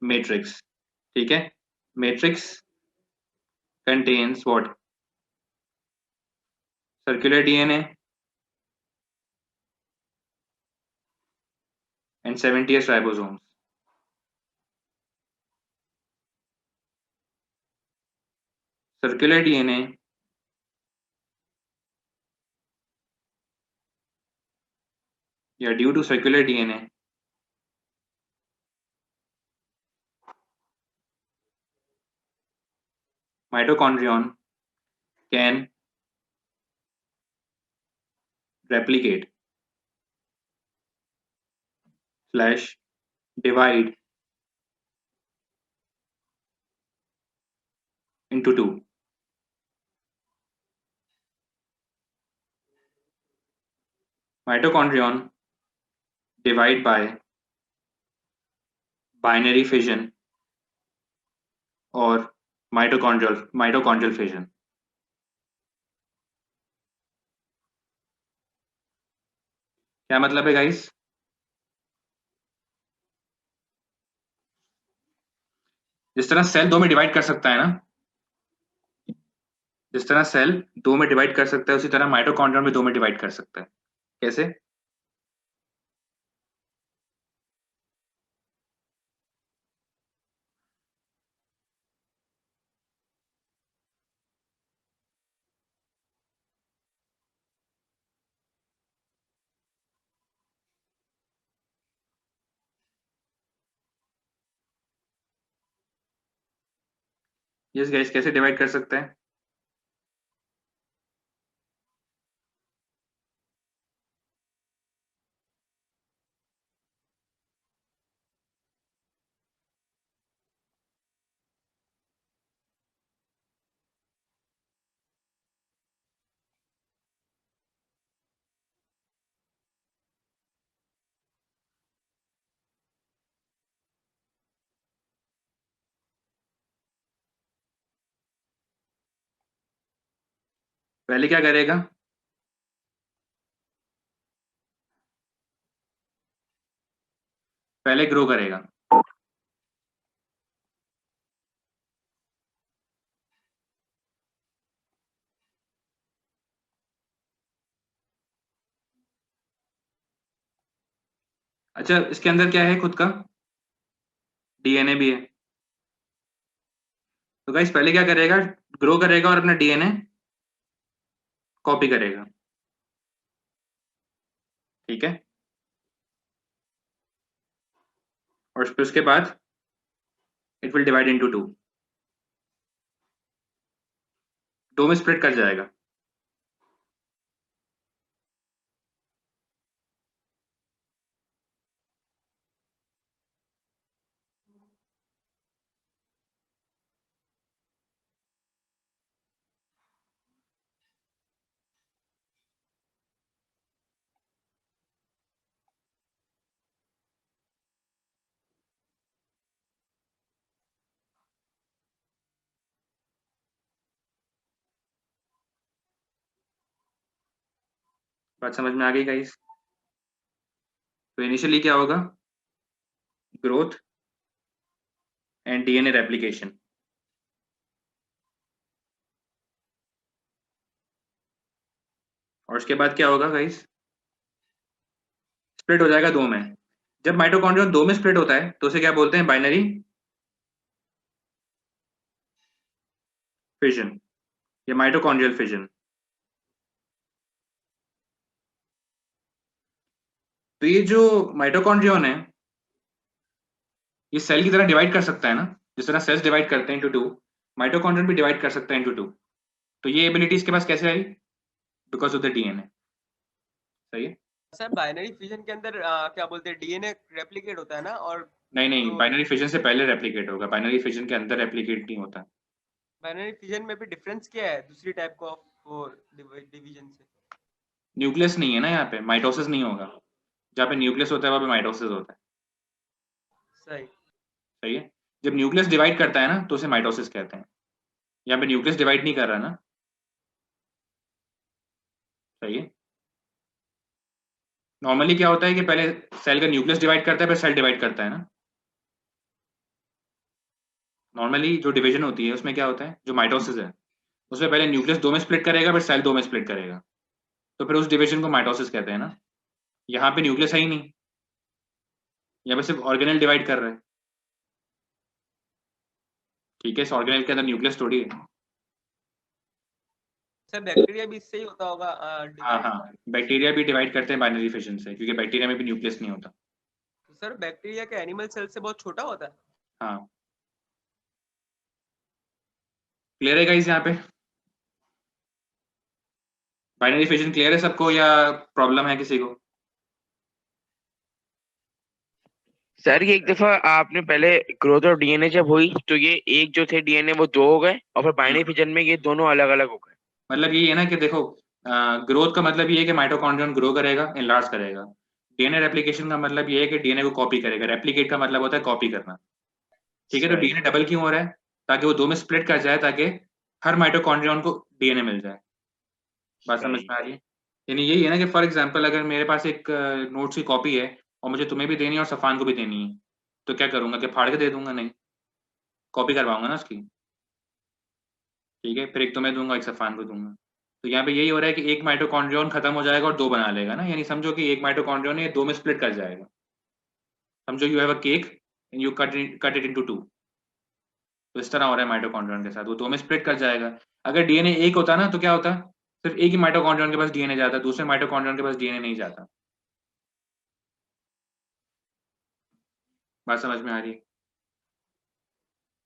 matrix. ठीक है, matrix contains what? Circular DNA and 70S ribosomes. Circular DNA या due to circular DNA mitochondrion can replicate / divide into two. Mitochondrion divide by binary fission or mitochondrial fission. क्या मतलब है guys? जिस तरह cell दो में डिवाइड कर सकता है ना, जिस तरह सेल दो में डिवाइड कर सकता है, उसी तरह माइटोकॉन्ड्रियन भी दो में डिवाइड कर सकता है. कैसे? यस गाइस, कैसे डिवाइड कर सकते हैं? पहले क्या करेगा? पहले ग्रो करेगा. अच्छा, इसके अंदर क्या है खुद का? डीएनए भी है. तो गाइस पहले क्या करेगा? ग्रो करेगा और अपना डीएनए कॉपी करेगा. ठीक है, और फिर उसके बाद इट विल डिवाइड इनटू 2, 2 में स्प्लिट कर जाएगा। बात समझ में आ गई गाइस? तो इनिशियली क्या होगा, ग्रोथ एंड डीएनए रेप्लिकेशन, और उसके बाद क्या होगा गाइस, स्प्लिट हो जाएगा 2 में। जब माइटोकॉन्ड्रियन 2 में स्प्लिट होता है तो उसे क्या बोलते हैं, बाइनरी फिजन या माइटोकॉन्ड्रियल फिजन। तो ये जो माइटोकॉन्ड्रियन है ये सेल की तरह डिवाइड कर सकता है ना, जिस तरह सेल्स डिवाइड करते हैं इनटू 2, माइटोकॉन्ड्रियन भी डिवाइड कर सकता है इनटू 2। तो ये एबिलिटी इसके पास कैसे आई, बिकॉज ऑफ द डीएनए। सही है? सर बाइनरी फिजन के अंदर क्या बोलते हैं, डीएनए रेप्लिकेट होता है ना, और नहीं, तो बाइनरी फिजन से पहले रेप्लिकेट होगा, बाइनरी फिजन के अंदर रेप्लिकेट नहीं होता। बाइनरी फिजन में भी डिफरेंस क्या है दूसरी टाइप को ऑफ डिवीजन से? न्यूक्लियस नहीं है ना यहाँ पे, माइटोसिस नहीं होगा। जहाँ पे न्यूक्लियस होता है वहाँ पे माइटोसिस होता है। सही। सही है? जब न्यूक्लियस डिवाइड करता है ना तो उसे माइटोसिस कहते हैं। यहाँ पे न्यूक्लियस डिवाइड नहीं कर रहा ना। सही है? नॉर्मली क्या होता है कि पहले सेल का न्यूक्लियस डिवाइड करता है फिर सेल डिवाइड करता है ना। नॉर्मली जो डिवीजन होती है उसमें क्या होता है, जो माइटोसिस है उसमें पहले न्यूक्लियस 2 में स्प्लिट करेगा फिर सेल 2 में स्प्लिट करेगा, तो फिर उस डिवीजन को माइटोसिस कहते हैं ना। यहाँ पे न्यूक्लियस है ही नहीं, यहाँ पे सिर्फ ऑर्गेनेल डिवाइड कर रहा है। ठीक है, इस ऑर्गेनेल के अंदर न्यूक्लियस थोड़ी है। सर बैक्टीरिया भी इससे ही होता होगा हाँ डिवाइड। हाँ, बैक्टीरिया भी डिवाइड करते हैं बाइनरी फिजन से, क्योंकि बैक्टीरिया में भी न्यूक्लियस नहीं होता। तो सर बैक्टीरिया के एनिमल सेल से बहुत छोटा होता है? हाँ, क्लियर है गाइस यहाँ पे? बाइनरी फिजन क्लियर है सबको या प्रॉब्लम है किसी को? सर ये एक दफा आपने पहले ग्रोथ और डीएनए जब हुई तो ये एक जो थे डीएनए वो 2 हो गए और फिर बाइनरी फिजन में ये दोनों अलग अलग हो गए। मतलब ये है ना कि देखो, ग्रोथ का मतलब ये है कि माइटोकॉन्ड्रियन ग्रो करेगा, एनलार्ज करेगा। डीएनए रेप्लिकेशन का मतलब ये है कि डीएनए को कॉपी करेगा। रेप्लिकेट का मतलब होता है कॉपी करना। ठीक है, तो सही। डीएनए डबल क्यों हो रहा है, ताकि वो 2 में स्प्लिट कर जाए, ताकि हर माइटोकॉन्ड्रियन को डीएनए मिल जाए। बात समझ सही। में आ रही है? यानी यही है ना कि फॉर एग्जांपल अगर मेरे पास एक नोट्स की कॉपी है और मुझे तुम्हें भी देनी है और सफान को भी देनी है, तो क्या करूंगा कि फाड़ के दे दूंगा? नहीं, कॉपी करवाऊंगा ना उसकी। ठीक है, फिर एक तुम्हें दूंगा एक सफान को दूंगा। तो यहाँ पे यही हो रहा है कि एक माइटोकॉन्ड्रियन खत्म हो जाएगा और 2 बना लेगा ना, यानी समझो कि एक माइटोकॉन्ड्रियन है 2 में स्प्लिट कर जाएगा। समझो you have a cake and you cut it into 2। तो इस तरह हो रहा है माइटोकॉन्ड्रियन के साथ, वो 2 में स्प्लिट कर जाएगा। अगर डीएनए एक होता ना तो क्या होता, सिर्फ एक ही माइटोकॉन्ड्रियन के पास डीएनए जाता, दूसरे माइटोकॉन्ड्रियन के पास डीएनए नहीं जाता। बात समझ में आ रही है?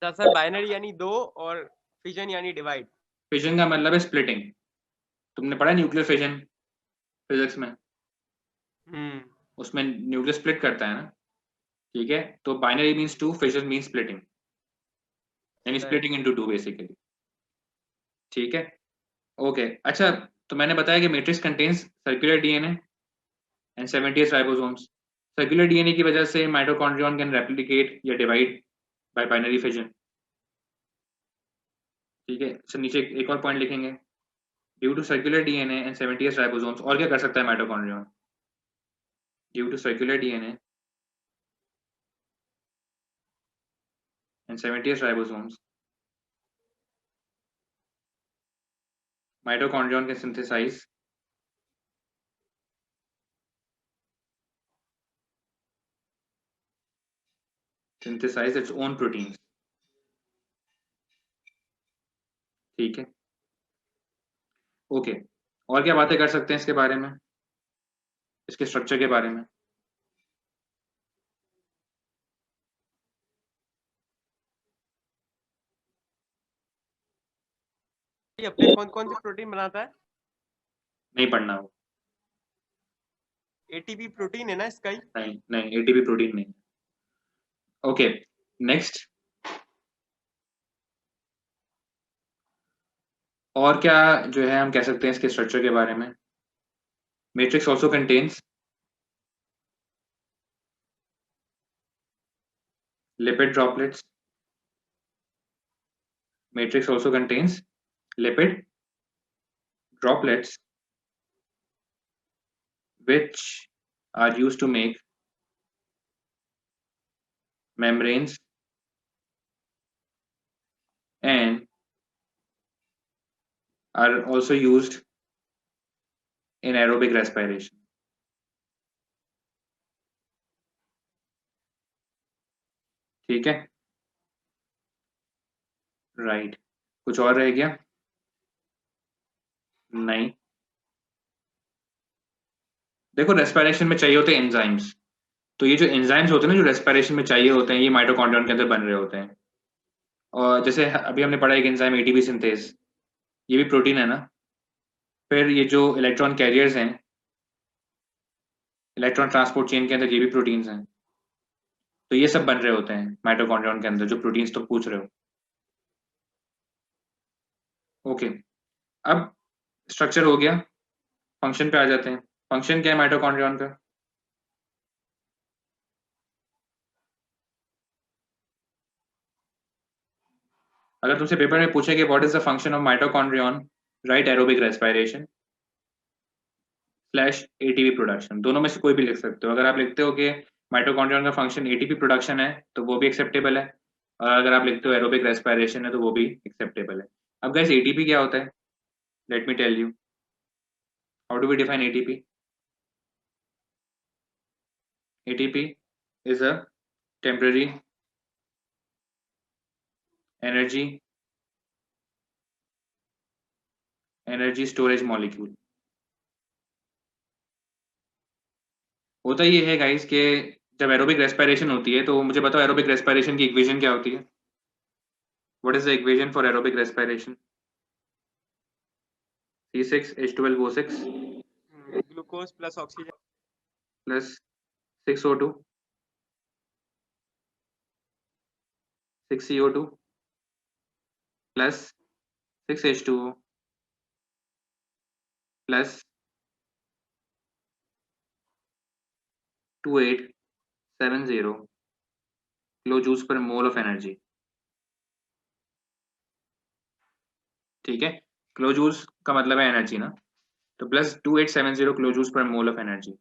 तो सर बाइनरी यानी 2 और फिजन यानी डिवाइड। फिजन का मतलब है स्प्लिटिंग। तुमने पढ़ा न्यूक्लियर फिजन फिजिक्स में, उसमें न्यूक्लियस स्प्लिट करता है ना। ठीक है, तो binary means 2, fission means splitting, यानी सही। Splitting into 2 basically. ठीक है, ओके। अच्छा, तो मैंने बताया कि matrix contains circular DNA and 78 ribosomes. Circular DNA की वजह से माइटोकॉन्ड्रियन कैन रेप्लिकेट या डिवाइड बाय बाइनरी फिजन। ठीक है, सर नीचे एक और पॉइंट लिखेंगे, due to circular DNA and 78 ribosomes. और क्या कर सकता है mitochondrion? Due to circular DNA and 78 ribosomes, mitochondrion can synthesize its own proteins। ठीक है, ओके। और क्या बातें कर सकते हैं इसके बारे में, इसके स्ट्रक्चर के बारे में? ये अपने कौन कौन से प्रोटीन बनाता है? नहीं पढ़ना वो, एटीपी प्रोटीन है ना इसका ही? नहीं नहीं, एटीपी प्रोटीन नहीं। Okay, next. और क्या जो है हम कह सकते हैं इसके स्ट्रक्चर के बारे में? Matrix also contains lipid droplets. Matrix also contains lipid droplets which are used to make membranes and are also used in aerobic respiration. ठीक है, राइट। कुछ और रह गया? नहीं। देखो, रेस्पिरेशन में चाहिए होते हैं एंजाइम्स, तो ये जो एंजाइम्स होते हैं ना, जो रेस्पिरेशन में चाहिए होते हैं, ये माइटोकॉन्ड्रियन के अंदर बन रहे होते हैं। और जैसे अभी हमने पढ़ा एक एंजाइम एटीपी सिंथेज, ये भी प्रोटीन है ना। फिर ये जो इलेक्ट्रॉन कैरियर्स हैं इलेक्ट्रॉन ट्रांसपोर्ट चेन के अंदर, ये भी प्रोटीन्स हैं। तो ये सब बन रहे होते हैं माइटोकॉन्ड्रियन के अंदर, जो प्रोटीन्स तो पूछ रहे हो। ओके, अब स्ट्रक्चर हो गया, फंक्शन पे आ जाते हैं। फंक्शन क्या है माइटोकॉन्ड्रियन का? अगर तुमसे पेपर में पूछे कि what is the function of mitochondrion, right aerobic respiration slash ATP production, दोनों में से कोई भी लिख सकते हो। अगर आप लिखते हो कि माइटोकॉन्ड्रियन का फंक्शन एटीपी प्रोडक्शन है तो वो भी एक्सेप्टेबल है, और अगर आप लिखते हो एरोबिक रेस्पिरेशन है तो वो भी एक्सेप्टेबल है। अब गाइस, एटीपी क्या होता है? Let me tell you, how do we define ATP? ATP is a temporary energy storage molecule. होता ये है गाइस कि जब एरोबिक रेस्पिरेशन होती है, तो मुझे बताओ एरोबिक रेस्पिरेशन की इक्वेशन क्या होती है? What is the equation for aerobic respiration? C6H12O6 glucose plus oxygen plus 6O2 6CO2 plus 6H2O plus 2870 kilojoules per mole of energy. ठीक है, किलोजूल्स का मतलब है एनर्जी ना, तो प्लस 2870 किलोजूल्स पर मोल ऑफ एनर्जी।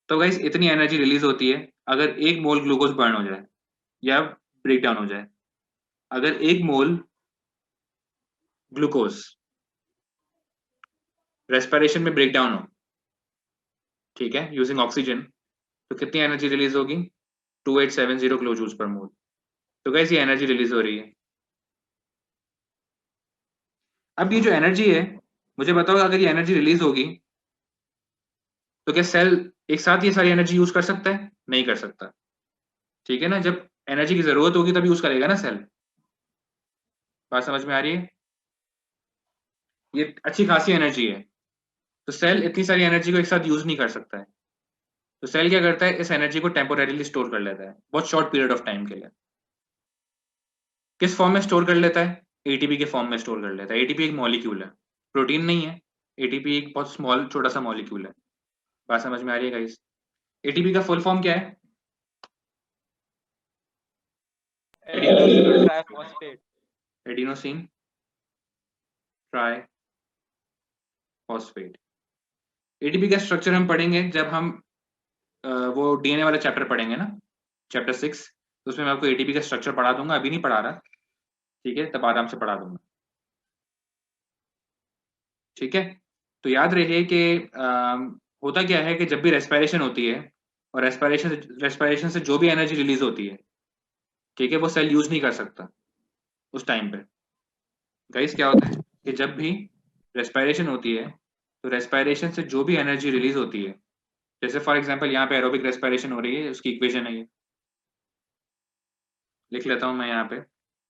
तो गाइस, इतनी एनर्जी रिलीज होती है अगर 1 मोल ग्लूकोज बर्न हो जाए या ब्रेक डाउन हो जाए। अगर 1 मोल ग्लूकोज रेस्पिरेशन में ब्रेक डाउन हो, ठीक है, यूजिंग ऑक्सीजन, तो कितनी एनर्जी रिलीज होगी? 2870 किलोजूल्स पर मोल। तो गाइस, ये एनर्जी रिलीज हो रही है। अब ये जो एनर्जी है, मुझे बताओ, अगर ये एनर्जी रिलीज होगी तो क्या सेल एक साथ ये सारी एनर्जी यूज कर सकता है? नहीं कर सकता। ठीक है ना, जब एनर्जी की जरूरत होगी तब यूज करेगा ना सेल। बात समझ में आ रही है? ये अच्छी खासी एनर्जी है, तो सेल इतनी सारी एनर्जी को एक साथ यूज नहीं कर सकता है। तो सेल क्या करता है, इस एनर्जी को टेम्पोरेरीली स्टोर कर लेता है, बहुत शॉर्ट पीरियड ऑफ टाइम के लिए। किस फॉर्म में स्टोर कर लेता है? एटीपी के फॉर्म में स्टोर कर लेता है। एटीपी एक मॉलिक्यूल है, प्रोटीन नहीं है। एटीपी एक बहुत स्मॉल छोटा सा मॉलिक्यूल है। बात समझ में आ रही है गाइस? एटीपी का फुल फॉर्म क्या है? Adenosine triphosphate. Adenosine triphosphate. ATP का स्ट्रक्चर हम पढ़ेंगे जब हम वो डीएनए वाला चैप्टर पढ़ेंगे ना, चैप्टर 6, तो उसमें मैं आपको एटीपी का स्ट्रक्चर पढ़ा दूंगा। अभी नहीं पढ़ा रहा, ठीक है, तब आराम से पढ़ा दूंगा। ठीक है, तो याद रखिए कि होता क्या है कि जब भी रेस्पिरेशन होती है और रेस्पिरेशन से जो भी एनर्जी रिलीज होती है, ठीक है, वो सेल यूज नहीं कर सकता उस टाइम पे। गाइस, क्या होता है कि जब भी रेस्पिरेशन होती है तो रेस्पिरेशन से जो भी एनर्जी रिलीज होती है, जैसे फॉर एग्जांपल यहाँ पे एरोबिक रेस्पिरेशन हो रही है, उसकी इक्वेशन है ये, लिख लेता हूं मैं यहाँ पे।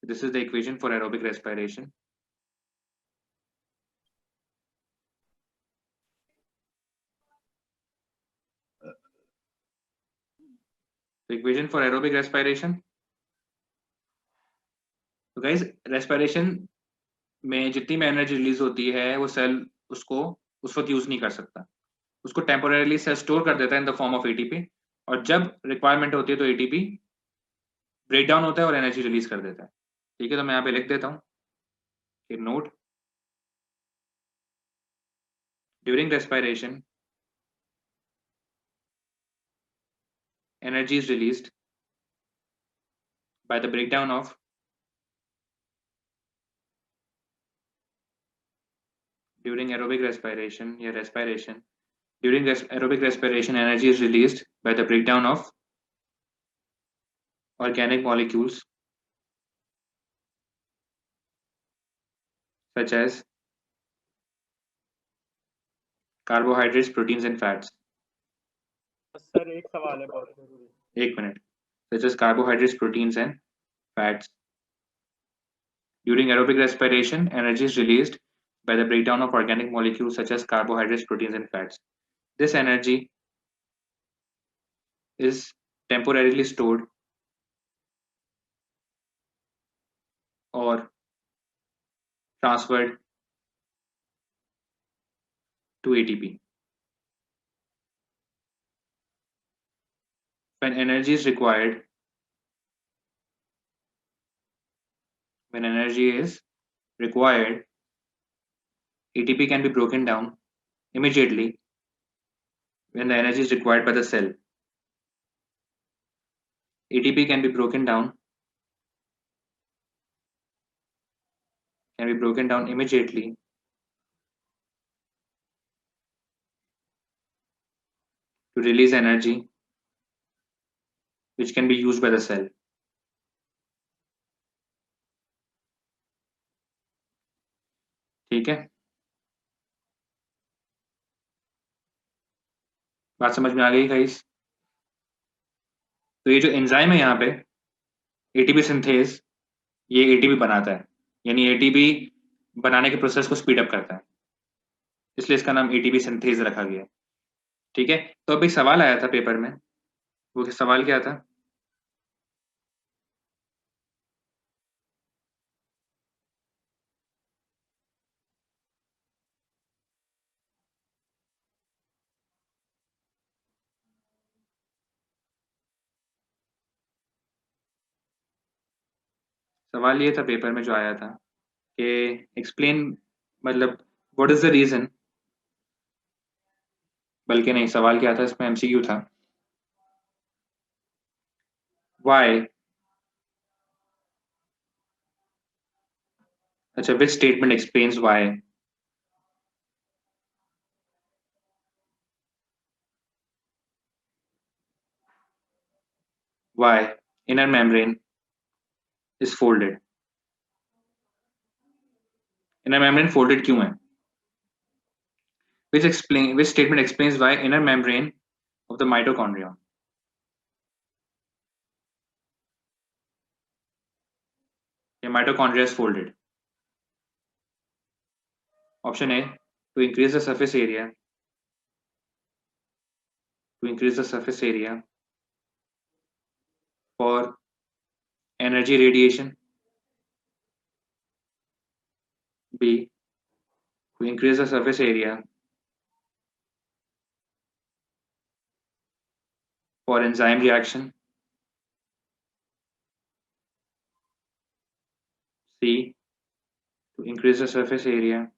This is the equation for aerobic respiration. तो इक्वेशन फॉर एरोबिक रेस्पिरेशन, तो गाइस रेस्पिरेशन में जितनी भी एनर्जी रिलीज होती है वो सेल उसको उस वक्त यूज नहीं कर सकता, उसको टेम्पोरेरीली सेल स्टोर कर देता है in the form of ATP, और जब रिक्वायरमेंट होती है तो एटीपी ब्रेक डाउन होता है और एनर्जी रिलीज कर देता है। ठीक है, तो मैं यहाँ पे लिख देता हूँ कि note during respiration energy is released by the breakdown of during aerobic respiration during aerobic respiration energy is released by the breakdown of organic molecules such as carbohydrates, proteins and fats. Sir एक सवाल है बहुत जरूरी। एक minute, such as carbohydrates, proteins and fats. During aerobic respiration, energy is released by the breakdown of organic molecules such as carbohydrates, proteins and fats. This energy is temporarily stored or transferred to ATP. When energy is required, ATP can be broken down immediately when the energy is required by the cell. ATP can be broken down immediately to release energy which can be used by the cell. ठीक है, बात समझ में आ गई guys? तो ये जो enzyme है यहाँ पे एटीपी सिंथेज, ये एटीपी बनाता है, यानी एटीपी बनाने के प्रोसेस को स्पीड अप करता है, इसलिए इसका नाम एटीपी सिंथेज रखा गया है। ठीक है, तो अभी सवाल आया था पेपर में, वो सवाल क्या था? सवाल ये था पेपर में जो आया था कि एक्सप्लेन, मतलब व्हाट इज द रीजन, बल्कि नहीं, सवाल क्या था इसमें, एमसीक्यू था, व्हाई, अच्छा, which statement explains why inner membrane is folded. Inner membrane folded क्यों है? Which statement explains why inner membrane of the mitochondria, the mitochondria is folded? Option A, to increase the surface area, for energy radiation. B, to increase the surface area for enzyme reaction. C, to increase the surface area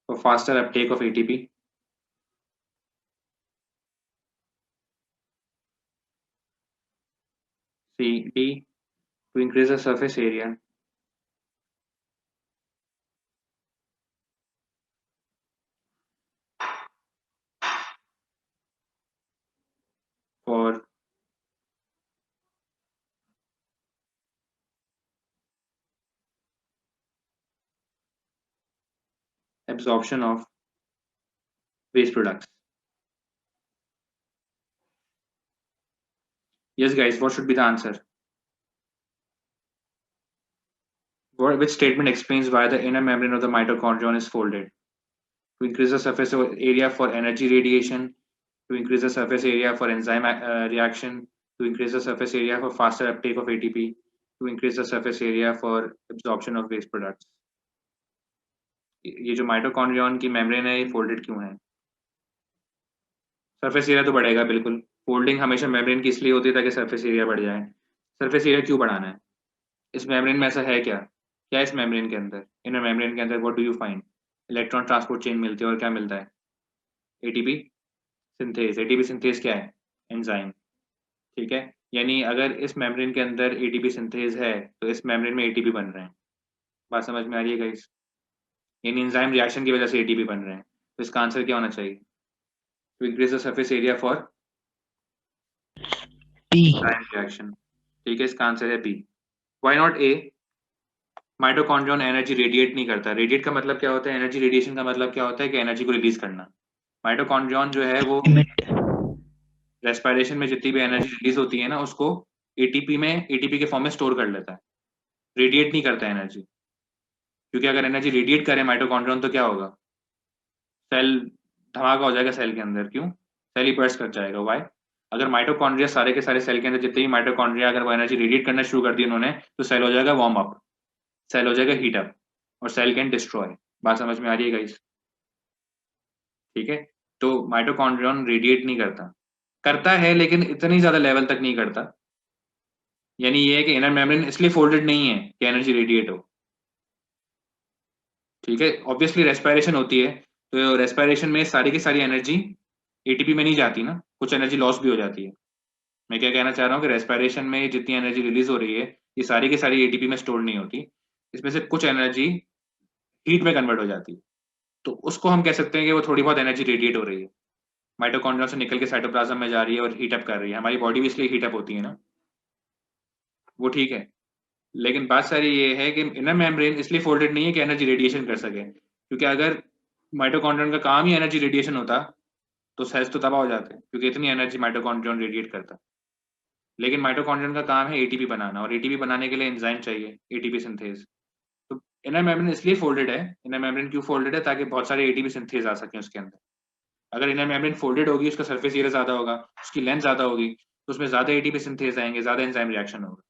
for faster uptake of ATP. D, to increase the surface area for absorption of waste products. Yes guys, what should be the answer? Which statement explains why the inner membrane of the mitochondrion is folded? To increase the surface area for energy radiation, to increase the surface area for enzyme reaction, to increase the surface area for faster uptake of ATP, to increase the surface area for absorption of waste products. ये जो mitochondrion की membrane है ये folded क्यों है? Surface area तो बढ़ेगा बिल्कुल। फोल्डिंग हमेशा मेम्ब्रेन की इसलिए होती है ताकि सरफेस एरिया बढ़ जाए। सरफेस एरिया क्यों बढ़ाना है? इस मेम्ब्रेन में ऐसा है क्या? क्या इस मेम्ब्रेन के अंदर, इनर मेम्ब्रेन के अंदर what do you find? Electron transport chain मिलती है और क्या मिलता है? ATP synthase. एटीपी सिंथेज क्या है? एंजाइम। ठीक है, यानी अगर इस मेम्ब्रेन के अंदर एटीपी सिंथेज है तो इस मेम्ब्रेन में एटीपी बन रहे हैं। बात समझ में आ रही है गाइस? यानी एंजाइम रिएक्शन की वजह से एटीपी बन रहे हैं। तो इसका आंसर क्या होना चाहिए? To increase the surface area for enzyme reaction. ठीक है, इसका आंसर है B. Why not A? Mitochondrion energy radiate नहीं करता। रेडिएट का मतलब क्या होता है? एनर्जी रेडिएशन का मतलब क्या होता है कि एनर्जी को रिलीज करना। माइटोकॉन्ड्रियन जो है वो रेस्पिरेशन में जितनी भी एनर्जी रिलीज होती है ना उसको एटीपी के फॉर्म में स्टोर कर लेता है। रेडिएट नहीं करता एनर्जी, क्योंकि अगर एनर्जी रेडिएट करे माइटोकॉन्ड्रियन तो क्या होगा? सेल धमाका हो जाएगा सेल के अंदर। क्यों? सेल ही बर्स्ट कर जाएगा। व्हाई? अगर माइटोकॉन्ड्रिया सारे के सारे सेल के अंदर जितने भी माइटोकॉन्ड्रिया अगर वो एनर्जी रेडिएट करना शुरू कर दी उन्होंने तो सेल हो जाएगा वार्म अप, सेल हो जाएगा हीट अप और सेल कैन डिस्ट्रॉय। बात समझ में आ रही है गाइस? ठीक है, तो माइटोकॉन्ड्रियन रेडिएट नहीं करता, करता है लेकिन इतनी ज्यादा लेवल तक नहीं करता। यानी ये है कि इनर मेम्ब्रेन इसलिए फोल्डेड नहीं है कि एनर्जी रेडिएट हो। ठीक है, ऑब्वियसली रेस्पिरेशन होती है तो रेस्पिरेशन में सारी की सारी एनर्जी एटीपी में नहीं जाती ना, कुछ एनर्जी लॉस भी हो जाती है। मैं क्या कहना चाह रहा हूँ कि रेस्पिरेशन में जितनी एनर्जी रिलीज हो रही है ये सारी की सारी एटीपी में स्टोर नहीं होती, इसमें से कुछ एनर्जी हीट में कन्वर्ट हो जाती है। तो उसको हम कह सकते हैं कि वो थोड़ी बहुत एनर्जी रेडिएट हो रही है, माइटोकॉन्ड्रिया से निकल के साइटोप्लाज्म में जा रही है और हीट अप कर रही है। हमारी बॉडी भी इसलिए हीट अप होती है ना, वो ठीक है। लेकिन बात सारी ये है कि इनर मेम्ब्रेन इसलिए फोल्डेड नहीं है कि एनर्जी रेडिएशन कर सके, क्योंकि अगर माइटोकॉन्ड्रियन का काम ही एनर्जी रेडिएशन होता तो सेल्स तो तबाह हो जाते, क्योंकि इतनी एनर्जी माइटोकॉन्ड्रियन रेडिएट करता। लेकिन माइटोकॉन्ड्रियन का काम है एटीपी बनाना और एटीपी बनाने के लिए एंजाइम चाहिए, एटीपी सिंथेज। तो इनर मेम्ब्रेन इसलिए फोल्डेड है। इनर मेम्ब्रेन क्यों फोल्डेड है? ताकि बहुत सारे एटीपी सिंथेज आ सके उसके अंदर। अगर इनर मेम्ब्रेन फोल्डेड होगी, उसका सरफेस एरिया ज्यादा होगा, उसकी लेंथ ज्यादा होगी, तो उसमें ज्यादा एटीपी सिंथेज आएंगे, ज्यादा एंजाइम रिएक्शन होगा।